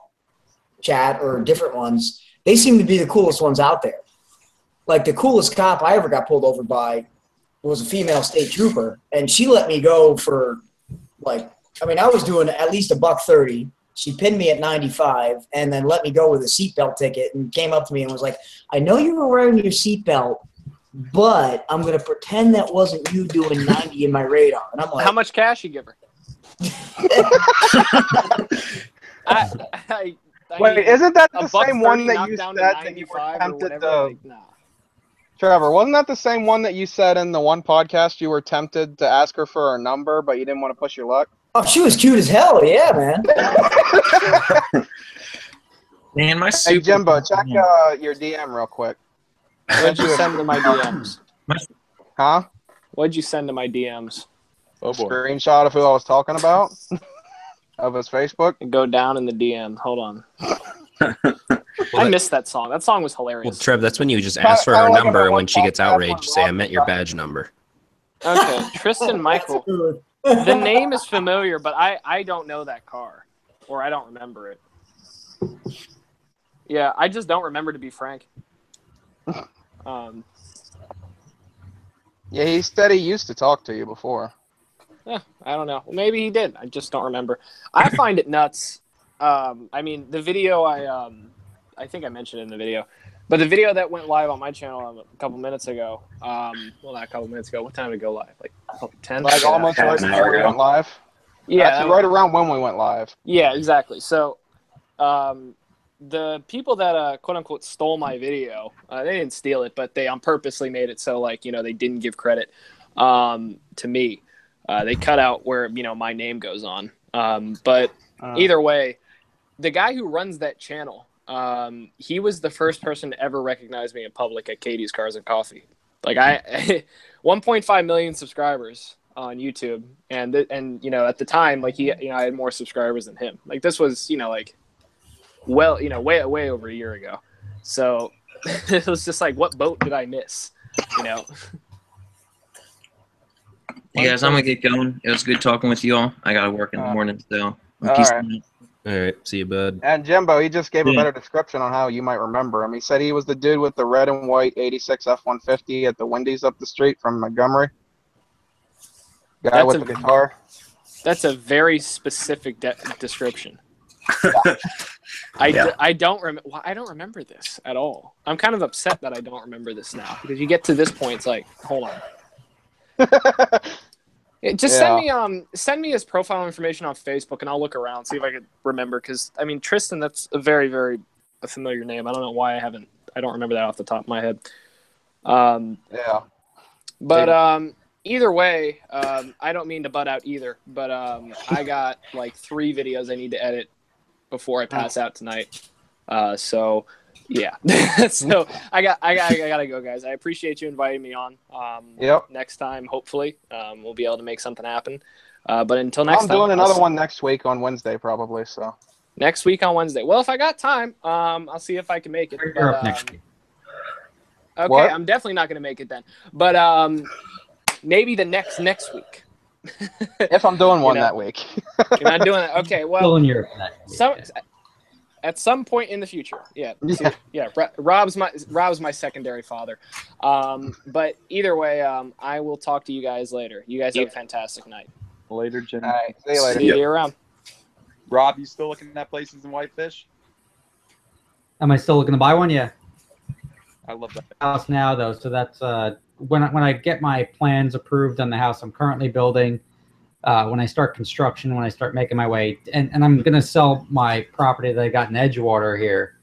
chat or different ones, they seem to be the coolest ones out there. Like the coolest cop I ever got pulled over by was a female state trooper, and she let me go for like, I mean, I was doing at least $130. She pinned me at 95 and then let me go with a seatbelt ticket and came up to me and was like, I know you were wearing your seatbelt, but I'm going to pretend that wasn't you doing 90 in my radar. And I'm like, How much cash you give her? I Wait, mean, isn't that a the buck same one 30 that knocked you down said to that you were 95 or tempted whatever? to? Like, nah. Trevor, wasn't that the same one that you said in the one podcast you were tempted to ask her for her number, but you didn't want to push your luck? oh, she was cute as hell. Yeah, man. Man, my Hey, super. Jimbo, check your DM real quick. What'd you send to my DMs? Huh? What'd you send to my DMs? Oh boy. Screenshot of who I was talking about? Of his Facebook? Go down in the DM. Hold on. I missed that song. That song was Well, hilarious. Trev, that's when you just ask for Kinda her like number, that and one when she gets podcast outraged, when say, I Rob meant your was badge number. Okay, Tristan Michael. The name is familiar, but I don't know that car, or I don't remember it. Yeah, I just don't remember, to be frank. Yeah, he said he used to talk to you before. I don't know. Maybe he did. I just don't remember. I find it nuts. I mean, the video I think I mentioned it in the video, but the video that went live on my channel a couple minutes ago. Well, not a couple minutes ago. What time did it go live? Like 10. Like almost half right an before hour we ago. went live. Yeah, Actually, right around when we went live. Yeah, exactly. So, the people that quote unquote stole my video, they didn't steal it, but they purposely made it so like they didn't give credit to me. They cut out where my name goes on. But either way, the guy who runs that channel, he was the first person to ever recognize me in public at Katie's Cars and Coffee. Like 1.5 million subscribers on YouTube, and at the time, like I had more subscribers than him. Like this was way over a year ago. So it was just like, what boat did I miss? Hey guys, I'm gonna get going. It was good talking with you all. I gotta work in the morning, so all peace right. out. All right, see you, bud. And Jimbo, he just gave a Yeah. better description on how you might remember him. He said he was the dude with the red and white 86 F-150 at the Wendy's up the street from Montgomery. Guy That's with a- the guitar. That's a very specific description. Yeah. I don't remember this at all. I'm kind of upset that I don't remember this now, because you get to this point, it's like, hold on. Just send me his profile information on Facebook, and I'll look around, see if I could remember. Because I mean, Tristan, that's a very, very familiar name. I don't know why I don't remember that off the top of my head. Yeah. But either way, I don't mean to butt out either. But I got like 3 videos I need to edit before I pass out tonight. So yeah, so I gotta go, guys. I appreciate you inviting me on. Yep. Next time, hopefully, we'll be able to make something happen. But until next time, I'm doing another one next week on Wednesday, probably. So next week on Wednesday. Well, if I got time, I'll see if I can make it. You're up next week. Okay, What? I'm definitely not gonna make it then. But maybe the next week. if I'm doing one know. that week. You're not doing it. Okay, well. Still in Europe next week. At some point in the future, Rob's my secondary father. But either way, I will talk to you guys later. You guys have a fantastic night. Later, Jim. All right. See you later. See you around. Rob, you still looking at places in Whitefish? Am I still looking to buy one? Yeah. I love that. House now though, so that's when I get my plans approved on the house I'm currently building, when I start construction, when I start making my way, and I'm gonna sell my property that I got in Edgewater here.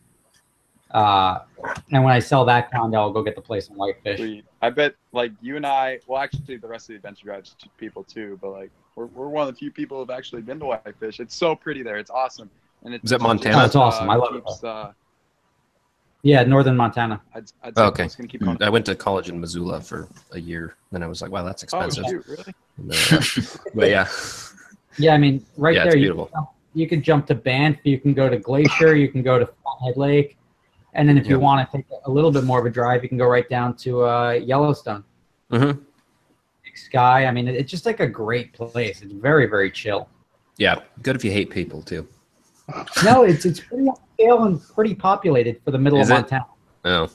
And when I sell that condo, I'll go get the place in Whitefish. Sweet. I bet like you and I, well, actually the rest of the Adventure Garage people too, but like we're one of the few people who've actually been to Whitefish. It's so pretty there. It's awesome. And it's Is it Montana? Oh, it's awesome. I love it. Yeah, northern Montana. I'd say Okay. it's gonna keep going. I went to college in Missoula for a year, and I was like, wow, that's expensive. Oh shoot, really? But yeah. Yeah, I mean, right Yeah, there, it's beautiful. you could jump to Banff, you can go to Glacier, you can go to Flathead Lake, and then if you want to take a little bit more of a drive, you can go right down to Yellowstone. Mm-hmm. Big Sky. I mean, it's just like a great place. It's very, very chill. Yeah, good if you hate people too. No, it's pretty upscale and pretty populated for the middle Is of it? Montana. Oh.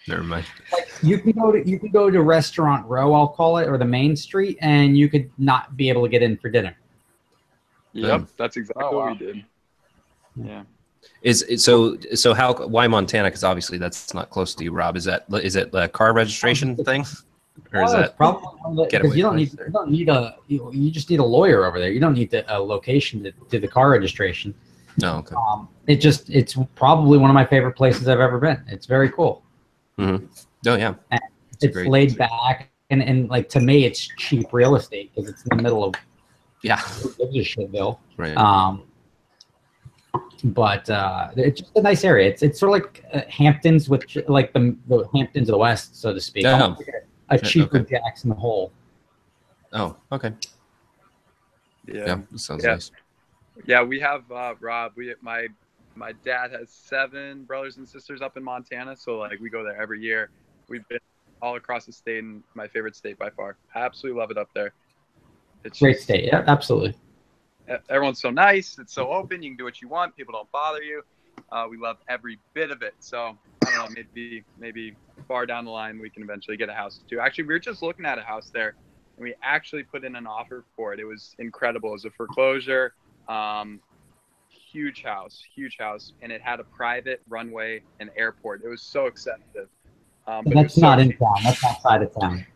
Never mind. Like you can go to Restaurant Row, I'll call it, or the main street, and you could not be able to get in for dinner. Yep, that's exactly what we did. Yeah. So how, why Montana? Because obviously that's not close to you, Rob. Is it a car registration thing, or is that probably because you just need a lawyer over there. You don't need a location to do the car registration. No, okay. It's probably one of my favorite places I've ever been. It's very cool. Mm-hmm. Oh yeah, and it's laid back and like to me it's cheap real estate because it's in the middle of Shittville. Right. But it's just a nice area. It's sort of like Hamptons with like the Hamptons of the West, so to speak. Oh. A cheaper Jackson Hole. Oh, okay. Yeah, that sounds nice. Yeah, we have Rob. My dad has 7 brothers and sisters up in Montana, so like we go there every year. We've been all across the state, and my favorite state by far. I absolutely love it up there. It's great state, yeah, absolutely. Everyone's so nice. It's so open. You can do what you want. People don't bother you. We love every bit of it. So I don't know. Maybe far down the line we can eventually get a house too. Actually, we were just looking at a house there, and we actually put in an offer for it. It was incredible. It was a foreclosure. Huge house, and it had a private runway and airport. It was so excessive. But that's not in town. That's outside of town.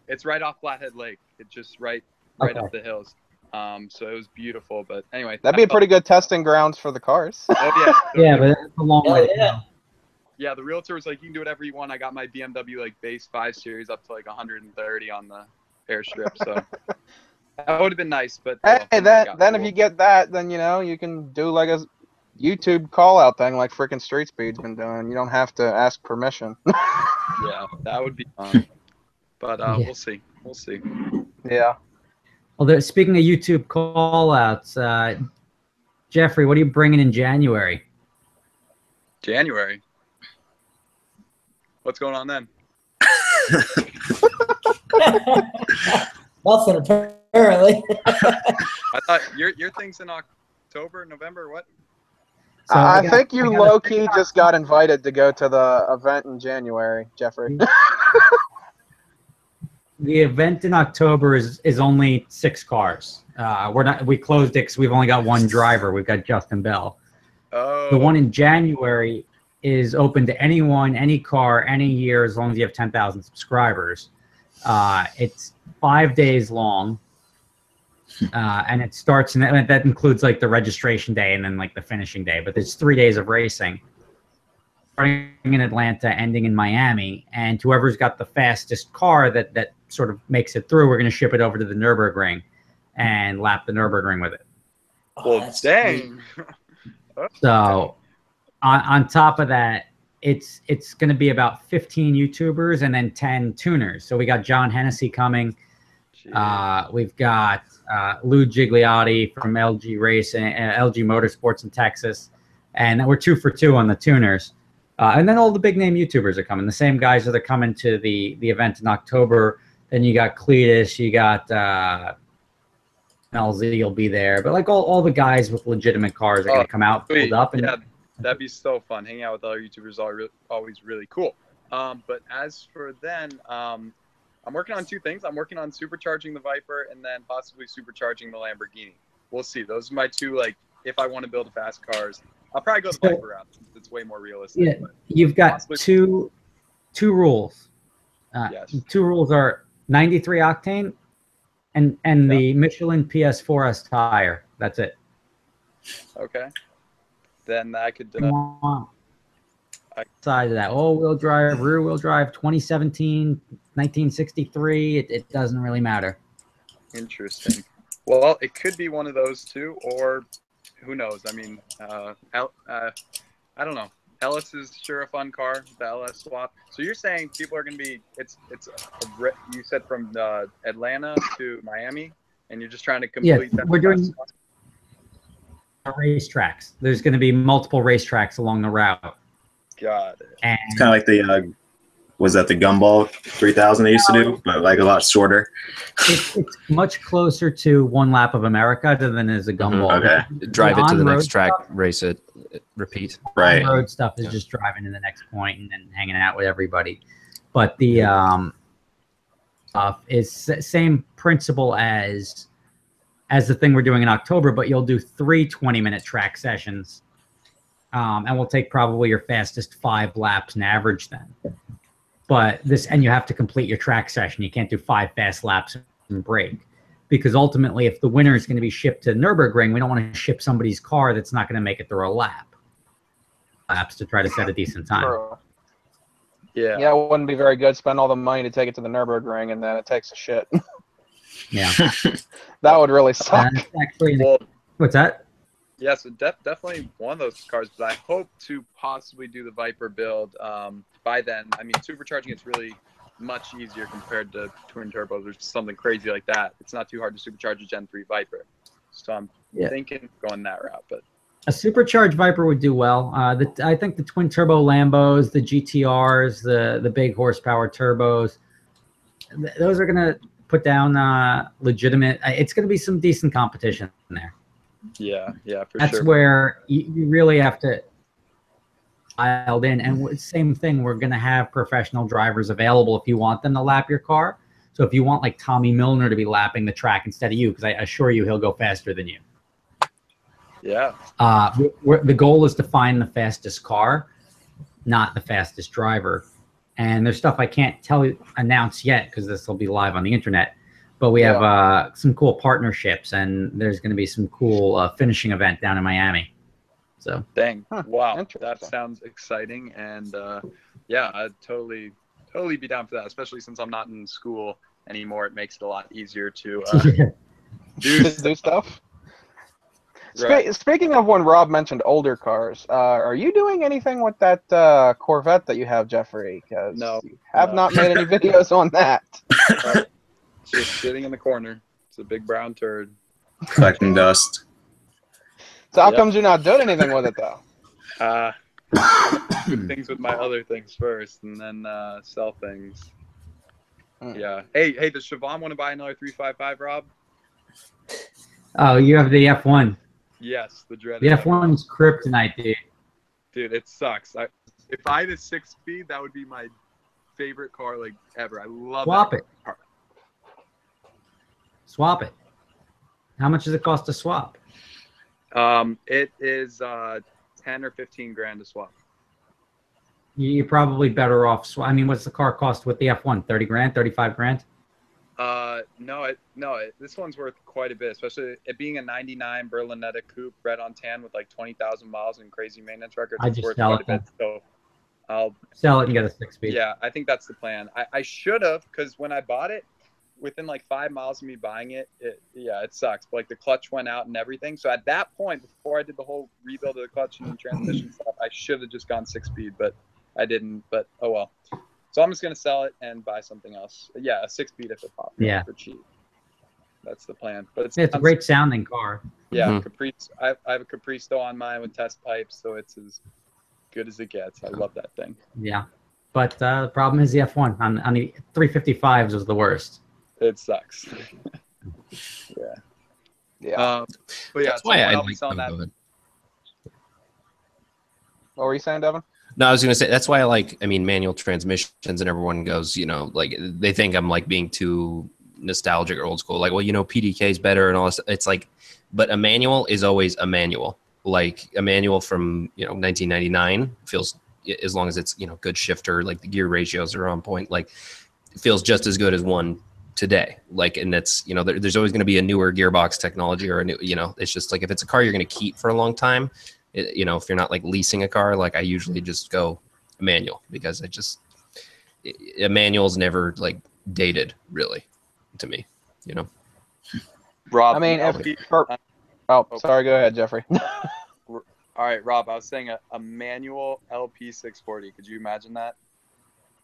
It's right off Flathead Lake. It's just right up the hills. So it was beautiful. But anyway, that'd be a pretty good testing grounds for the cars. Oh yeah. Yeah, but it's a long way. Yeah, the realtor was like, you can do whatever you want. I got my BMW like base 5 Series up to like 130 on the airstrip. So. That would have been nice, but hey, then if you get that, then you can do like a YouTube call out thing like freaking Street Speed's been doing. You don't have to ask permission. Yeah, that would be fun. But we'll see. Yeah. Well, speaking of YouTube call outs, Jeffrey, what are you bringing in January? January. What's going on then? Nothing apparently. I thought your thing's in October, November, what? So I think you low-key just got invited to go to the event in January, Jeffrey. The event in October is only 6 cars. We closed it because we've only got 1 driver. We've got Justin Bell. Oh. The one in January is open to anyone, any car, any year, as long as you have 10,000 subscribers. It's 5 days long, and it starts, and that includes like the registration day and then like the finishing day. But there's 3 days of racing, starting in Atlanta, ending in Miami, and whoever's got the fastest car that sort of makes it through, we're going to ship it over to the Nürburgring and lap the Nürburgring with it. Well, dang. So on top of that, it's going to be about 15 YouTubers and then 10 tuners. So we got John Hennessy coming. We've got Lou Gigliotti from LG Racing, LG Motorsports in Texas, and we're 2 for 2 on the tuners. And then all the big name YouTubers are coming. The same guys that are coming to the event in October. Then you got Cletus, you got LZ will be there, but like all the guys with legitimate cars are going to come out, pulled up, and yeah, that'd be so fun. Hanging out with other YouTubers is always really cool. But as for then, I'm working on 2 things. I'm working on supercharging the Viper and then possibly supercharging the Lamborghini. We'll see. Those are my 2, like, if I want to build fast cars. I'll probably go the Viper route since it's way more realistic. Yeah, you've got two rules. Yes. Two rules are 93 octane and the Michelin PS4S tire. That's it. Okay. Then I could. Side of that, all-wheel drive, rear-wheel drive, 2017, 1963. It doesn't really matter. Interesting. Well, it could be one of those two, or who knows? I mean, I don't know. LS is sure a fun car, the LS swap. So you're saying people are going to be, you said from Atlanta to Miami, and you're just trying to complete that? We're doing racetracks. There's going to be multiple racetracks along the route. Got it. And It's kind of like the was that the Gumball 3000 they used to do, but like a lot shorter. It's much closer to One Lap of America than is a Gumball. Okay. Drive it to the next track, stuff, race it, repeat. Right. road stuff is just driving to the next point and then hanging out with everybody. But the is same principle as the thing we're doing in October, but you'll do 3 20-minute track sessions. And we'll take probably your fastest 5 laps and average them. But and you have to complete your track session. You can't do 5 fast laps and break. Because ultimately, if the winner is going to be shipped to Nürburgring, we don't want to ship somebody's car that's not going to make it through a laps to try to set a decent time. Bro. Yeah. Yeah, it wouldn't be very good. Spend all the money to take it to the Nürburgring, and then it takes a shit. Yeah. That would really suck. Well, What's that? yeah, so definitely one of those cars, but I hope to possibly do the Viper build by then. I mean, supercharging it's really much easier compared to twin turbos or something crazy like that. It's not too hard to supercharge a Gen 3 Viper. So I'm thinking going that route. But A supercharged Viper would do well. I think the twin turbo Lambos, the GTRs, the big horsepower turbos, those are going to put down legitimate. It's going to be some decent competition in there. yeah, for That's sure. where you really have to dialed in. And same thing, we're going to have professional drivers available if you want them to lap your car. So if you want like Tommy Milner to be lapping the track instead of you, because I assure you he'll go faster than you. Yeah. The goal is to find the fastest car, not the fastest driver. And there's stuff I can't announce yet because this will be live on the internet. But we have some cool partnerships, and there's going to be some cool finishing event down in Miami. So Dang. Wow. That sounds exciting. And yeah, I'd totally be down for that, especially since I'm not in school anymore. It makes it a lot easier to do stuff. Right. Speaking of when Rob mentioned older cars, are you doing anything with that Corvette that you have, Jeffrey? Because you have not made any videos on that. It's just sitting in the corner. It's a big brown turd. Collecting dust. So how comes you're not doing anything with it, though? Do things with my other things first, and then sell things. Hmm. Yeah. Hey, does Siobhan want to buy another 355, Rob? Oh, you have the F1. Yes, the dreaded. The F1's kryptonite, dude. Dude, it sucks. If I had a 6-speed, that would be my favorite car like ever. I love Swap that it. car. Swap it. How much does it cost to swap? It is 10 or 15 grand to swap. You're probably better off. I mean, what's the car cost with the F1? 30 grand, 35 grand? No, this one's worth quite a bit, especially it being a 99 Berlinetta coupe, red on tan with like 20,000 miles and crazy maintenance records. I just sell it. So I'll sell it and get a 6-speed. Yeah, I think that's the plan. I should have, because when I bought it, within like 5 miles of me buying it, it sucks. But like the clutch went out and everything. So at that point, before I did the whole rebuild of the clutch and transmission stuff, I should have just gone 6-speed, but I didn't. But oh well. So I'm just gonna sell it and buy something else. Yeah, a 6-speed if it pops. Yeah. For cheap. That's the plan. But it's a great sounding car. Yeah, Caprice. I have a Caprice still on mine with test pipes, so it's as good as it gets. I love that thing. Yeah, but the problem is the F1 on the 355s was the worst. It sucks. Yeah. But yeah, That's why I I'll be like selling that. What were you saying, Devin? No, I was going to say, that's why I like, manual transmissions, and everyone goes, like, they think I'm like being too nostalgic or old school. Like, well, PDK is better and all this. It's like, but a manual is always a manual. Like a manual from, 1999 feels, as long as it's, good shifter, like the gear ratios are on point. Like feels just as good as one today. Like, and that's, you know, there's always going to be a newer gearbox technology or a new, you know, it's just like if it's a car you're going to keep for a long time, you know, if you're not like leasing a car, like I usually just go manual because a manual's never like dated really to me, you know. Rob, I mean, LP, sorry, go ahead, Jeffrey. all right, Rob, I was saying a manual LP 640. Could you imagine that?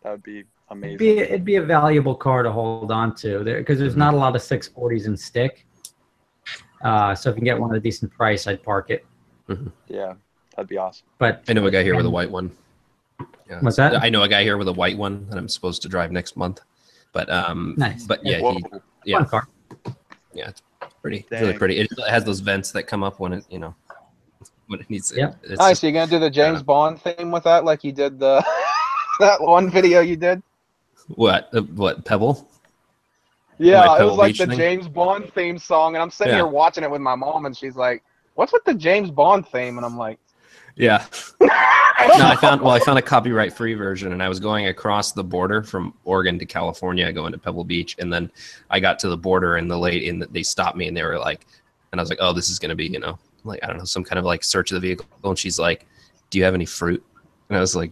That would be amazing. It'd be a valuable car to hold on to there because there's not a lot of 640s in stick. So if you can get one at a decent price, I'd park it. Yeah, that'd be awesome. But I know a guy here with a white one. Yeah. What's that? I know a guy here with a white one that I'm supposed to drive next month. But nice. But yeah, Fun car. Yeah, it's really pretty. It has those vents that come up when it, you know, when it needs. Yeah. Nice. You gonna do the James Bond theme with that, like you did the that one video you did? What Pebble? Yeah, it Pebble was like Beach the thing? James Bond theme song, and I'm sitting here watching it with my mom, and she's like, "What's with the James Bond theme?" And I'm like, Yeah. I found a copyright-free version, and I was going across the border from Oregon to California, going to Pebble Beach, and then I got to the border, and they stopped me, and they were like, and I was like, oh, this is gonna be, you know, like I don't know, some kind of like search of the vehicle, and she's like, do you have any fruit? And I was like,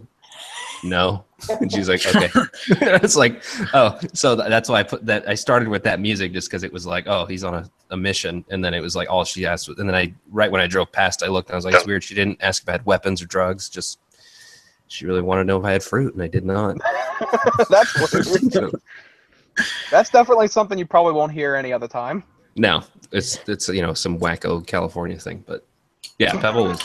no. And she's like, okay. It's like, oh, so that's why I started with that music just because it was like, oh, he's on a mission. And then it was like all she asked. And then right when I drove past, I looked and I was like, it's weird. She didn't ask if I had weapons or drugs. Just, she really wanted to know if I had fruit, and I did not. That's weird. That's definitely something you probably won't hear any other time. No, it's you know, some wacko California thing. But yeah, Pebble was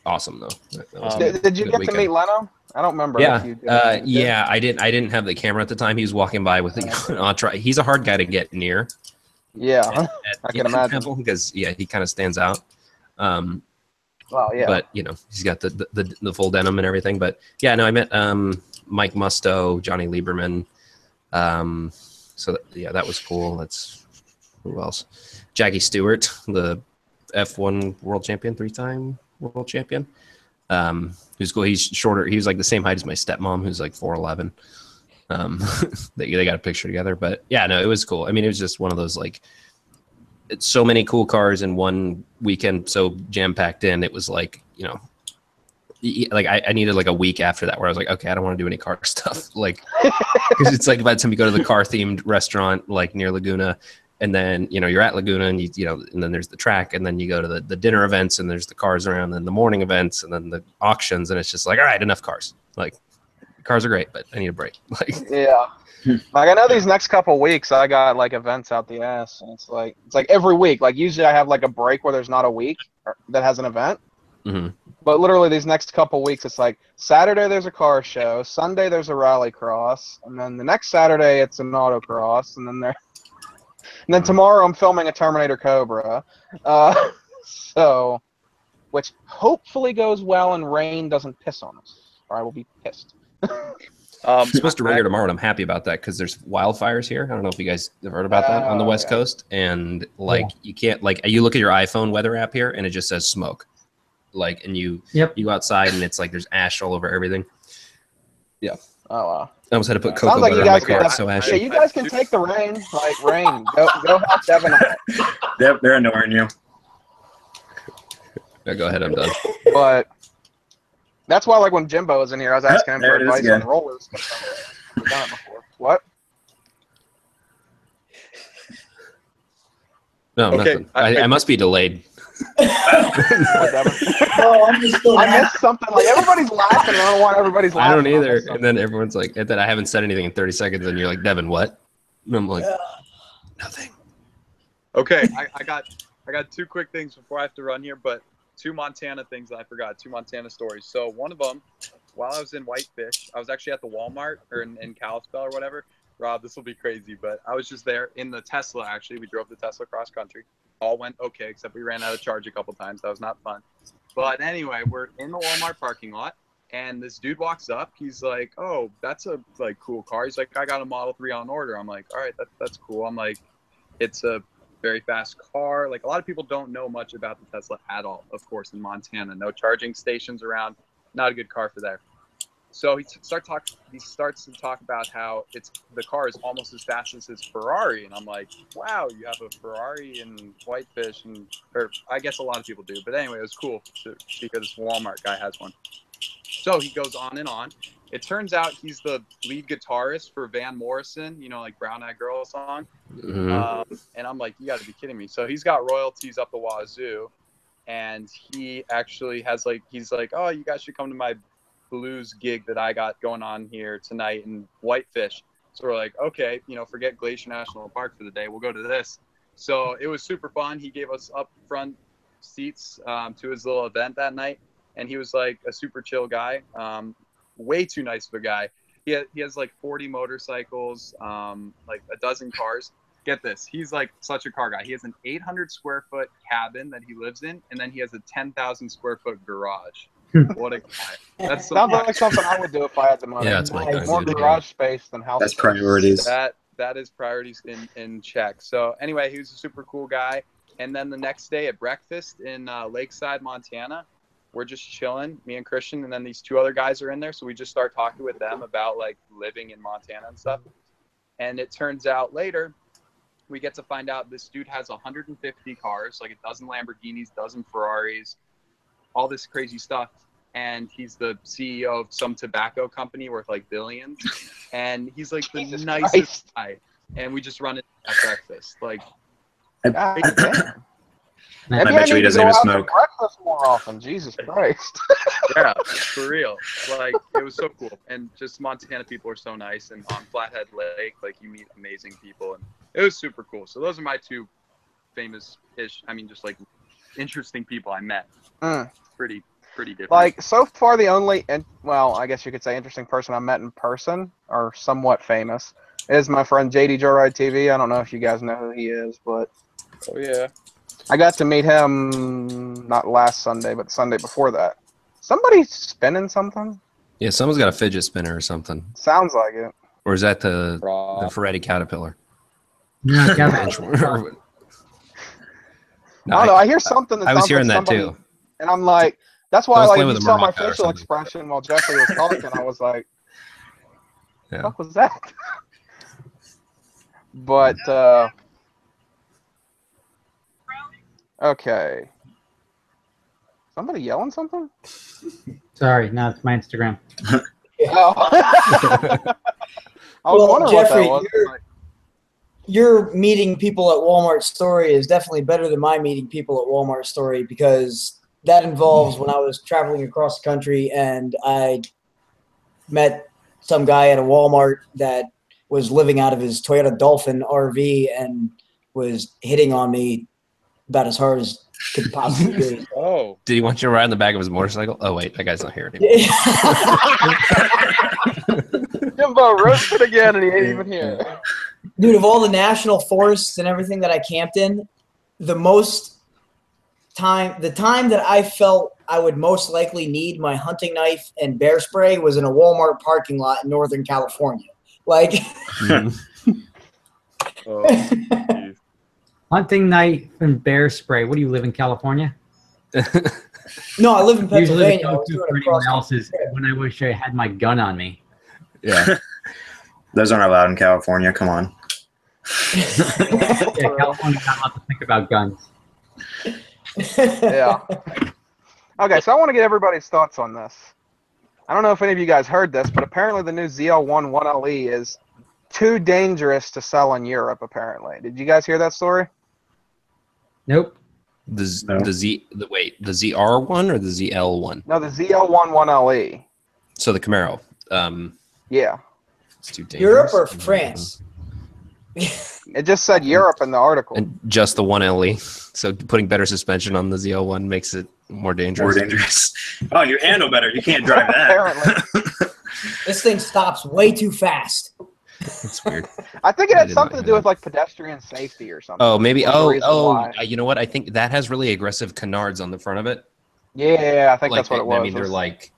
awesome though. That was Did you get to meet Leno? I don't remember. Yeah, if you did. yeah, I didn't have the camera at the time. He was walking by with an entourage. He's a hard guy to get near. Yeah, I can imagine. Because he kind of stands out. Well, yeah. But you know, he's got the full denim and everything. But yeah, no, I met Mike Musto, Johnny Lieberman. That was cool. That's who else? Jackie Stewart, the F1 world champion, 3-time world champion. Who's cool. He's shorter. He was like the same height as my stepmom, who's like 4'11". They got a picture together. But yeah, no, it was cool. I mean, it was just one of those like, it's so many cool cars in one weekend, so jam packed in. It was like, you know, like I needed like a week after that where I was like, okay, I don't want to do any car stuff. Like, because it's like by the time you go to the car themed restaurant like near Laguna, and then, you know, you're at Laguna and you know, and then there's the track, and then you go to the dinner events, and there's the cars around, and then the morning events, and then the auctions, and it's just like, all right, enough cars. Like, cars are great, but I need a break. Like, yeah. Like I know these next couple weeks I got like events out the ass, and it's like every week. Like usually I have like a break where there's not a week that has an event. Mm-hmm. But literally these next couple weeks, it's like Saturday there's a car show, Sunday there's a rally cross, and then the next Saturday it's an autocross, and then tomorrow I'm filming a Terminator Cobra. So, which hopefully goes well and rain doesn't piss on us, or I will be pissed. It's supposed to rain here tomorrow, and I'm happy about that because there's wildfires here. I don't know if you guys have heard about that on the West Coast. And like, you can't, like, you look at your iPhone weather app here and it just says smoke. Like, and you go outside and it's like there's ash all over everything. Yeah. Oh wow. I almost had to put cocoa butter on my car. It's so ashy. Yeah, you guys can take the rain. Like rain. Go help Devin out. They're ignoring you. Yeah, go ahead, I'm done. But that's why, like, when Jimbo was in here, I was asking him for advice on rollers. We've done it before. What? No, nothing. I must be delayed. I missed something. Like, everybody's laughing, and I don't want everybody's laughing. I don't either. And then everyone's like, and then I haven't said anything in 30 seconds, and you're like, Devin, what? And I'm like, nothing. Okay, I got two quick things before I have to run here, but two Montana things that I forgot, two Montana stories. So one of them, while I was in Whitefish, I was actually at the Walmart or in Kalispell or whatever. Rob, this will be crazy, but I was just there in the Tesla, actually. We drove the Tesla cross country. All went okay, except we ran out of charge a couple times. That was not fun. But anyway, we're in the Walmart parking lot, and this dude walks up. He's like, oh, that's a like cool car. He's like, I got a Model 3 on order. I'm like, all right, that's cool. I'm like, it's a very fast car. Like, a lot of people don't know much about the Tesla at all, of course, in Montana. No charging stations around. Not a good car for there. So he starts to talk about how the car is almost as fast as his Ferrari, and I'm like, wow, you have a Ferrari in Whitefish, or I guess a lot of people do, but anyway, it was cool because this Walmart guy has one. So he goes on and on. It turns out he's the lead guitarist for Van Morrison, you know, like Brown Eyed Girl song. Mm-hmm. And I'm like, you got to be kidding me. So he's got royalties up the wazoo, and he actually has he's like, oh, you guys should come to my blues gig that I got going on here tonight in Whitefish. So we're like, okay, you know, forget Glacier National Park for the day. We'll go to this. So it was super fun. He gave us up front seats to his little event that night. And he was like a super chill guy, way too nice of a guy. He has like 40 motorcycles, like a dozen cars. Get this. He's like such a car guy. He has an 800 square foot cabin that he lives in. And then he has a 10,000 square foot garage. What a guy. That sounds like something I would do if I had the money. Yeah, that's my more garage space than house That's space. priorities. That is priorities in check. So anyway, he was a super cool guy. And then the next day at breakfast in Lakeside, Montana, we're just chilling, me and Christian, and then these two other guys are in there. So we just start talking with them about like living in Montana and stuff. And it turns out later, we get to find out this dude has 150 cars, like a dozen Lamborghinis, dozen Ferraris, all this crazy stuff. And he's the CEO of some tobacco company worth like billions. And he's like the nicest guy. And we just run it at breakfast. Like, God damn. I bet you he doesn't even smoke. Breakfast more often. Jesus Christ. Yeah, for real. Like, it was so cool. And just Montana people are so nice. And on Flathead Lake, like, you meet amazing people. And it was super cool. So those are my two famous-ish, I mean, just like interesting people I met. Pretty different. Like, so far the only, well, I guess you could say interesting person I met in person, or somewhat famous, is my friend JD Joyride TV. I don't know if you guys know who he is, but oh yeah, I got to meet him not last Sunday, but the Sunday before that. Somebody spinning something? Yeah, someone's got a fidget spinner or something. Sounds like it. Or is that the Ferretti Caterpillar? No, I don't know. I hear something that I was sounds hearing like that somebody, too. and I'm like, that's why Someone's like playing you with a saw my maraca or facial something. expression while Jeffrey was talking. I was like, Yeah. what was that? But okay. Somebody yelling something? Sorry, no, it's my Instagram. Oh. I was Well, wondering Jeffrey, what that was. your meeting people at Walmart story is definitely better than my meeting people at Walmart story, because that involves when I was traveling across the country and I met some guy at a Walmart that was living out of his Toyota Dolphin RV and was hitting on me about as hard as could possibly be. Oh, Did he want you to ride in the back of his motorcycle? Oh, wait, that guy's not here anymore. Jimbo roasted again, and he ain't even here. Dude, of all the national forests and everything that I camped in, the time that I felt I would most likely need my hunting knife and bear spray was in a Walmart parking lot in Northern California. Like, geez. Hunting knife and bear spray. What do you live in California? no, I live in Usually the Pennsylvania. I was go-to doing for a anyone cross else is when I wish I had my gun on me. Yeah. Those aren't allowed in California. Come on. Yeah, California's not allowed to think about guns. Yeah. Okay, so I want to get everybody's thoughts on this. I don't know if any of you guys heard this, but apparently the new ZL1 1LE is too dangerous to sell in Europe, apparently. Did you guys hear that story? Nope. The ZR one or the ZL one? No, the ZL1 1LE. So the Camaro. Yeah. It's too dangerous. Europe or France? It just said Europe in the article. And just the one LE. So putting better suspension on the ZL one makes it more dangerous. More dangerous. Oh, you handle better. You can't drive that. Apparently. This thing stops way too fast. That's weird. I think it I had did something not to know do with that. like pedestrian safety or something. Oh, maybe. That's the reason why. You know what? I think that has really aggressive canards on the front of it. Yeah, I think Like that's what it was. I mean, they're like,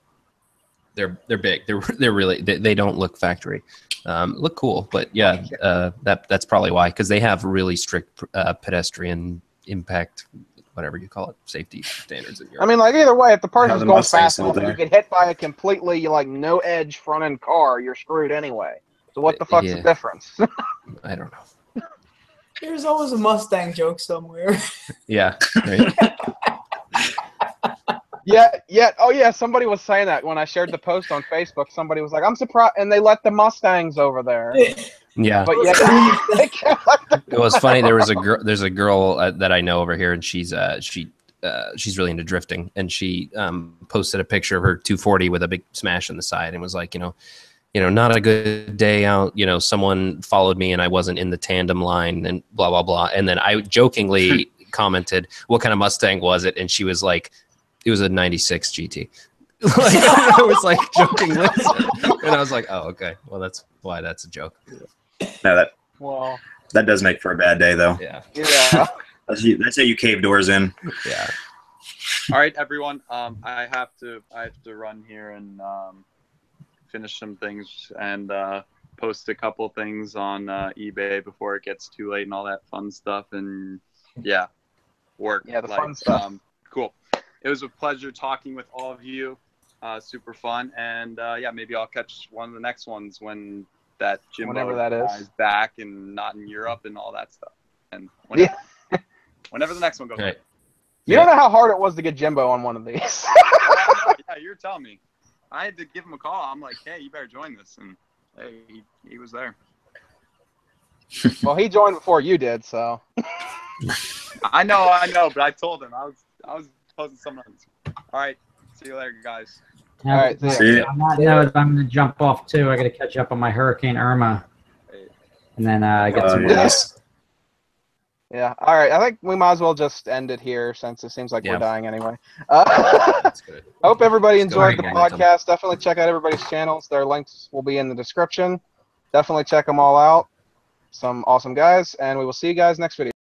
they're big. They're really. They don't look factory. Look cool, but yeah, that's probably why, because they have really strict pedestrian impact whatever you call it, safety standards in Europe. I mean, like either way, if the How person's the going Mustang's fast still enough, and there. you get hit by a completely like no edge front end car, you're screwed anyway. So what the fuck's the Yeah. difference? I don't know. There's always a Mustang joke somewhere. Yeah. Right. Yeah. Oh, yeah. Somebody was saying that when I shared the post on Facebook. Somebody was like, "I'm surprised," and they let the Mustangs over there. Yeah. But yeah, they can't let the It was funny. There was a girl. There's a girl that I know over here, and she's really into drifting, and she posted a picture of her 240 with a big smash in the side, and was like, not a good day out. Someone followed me, and I wasn't in the tandem line, and blah blah blah. And then I jokingly commented, "What kind of Mustang was it?" And she was like, "It was a '96 GT." I was like joking with her. And I was like, "Oh, okay. Well, that's why that's a joke." No, well, that does make for a bad day, though. Yeah. yeah. That's how you cave doors in. Yeah. All right, everyone. I have to run here and finish some things and post a couple things on eBay before it gets too late and all that fun stuff. And yeah, work. Yeah, the fun stuff. Cool. It was a pleasure talking with all of you. Super fun. And yeah, maybe I'll catch one of the next ones when that Jimbo Whenever that is. guy's back and not in Europe and all that stuff. And whenever the next one goes. Right. You don't know how hard it was to get Jimbo on one of these. Yeah, you're telling me. I had to give him a call. I'm like, hey, you better join this. And hey, he was there. Well, he joined before you did, so. I know, but I told him I was posting something else. All right, see you later, guys. All right, See ya. On that note, I'm going to jump off too. I got to catch up on my Hurricane Irma, and then I get some. Yes. Yeah. All right. I think we might as well just end it here since it seems like Yeah. we're dying anyway. That's good. Hope everybody Let's go enjoyed the ahead and get podcast. Definitely check out everybody's channels. Their links will be in the description. Definitely check them all out. Some awesome guys, and we will see you guys next video.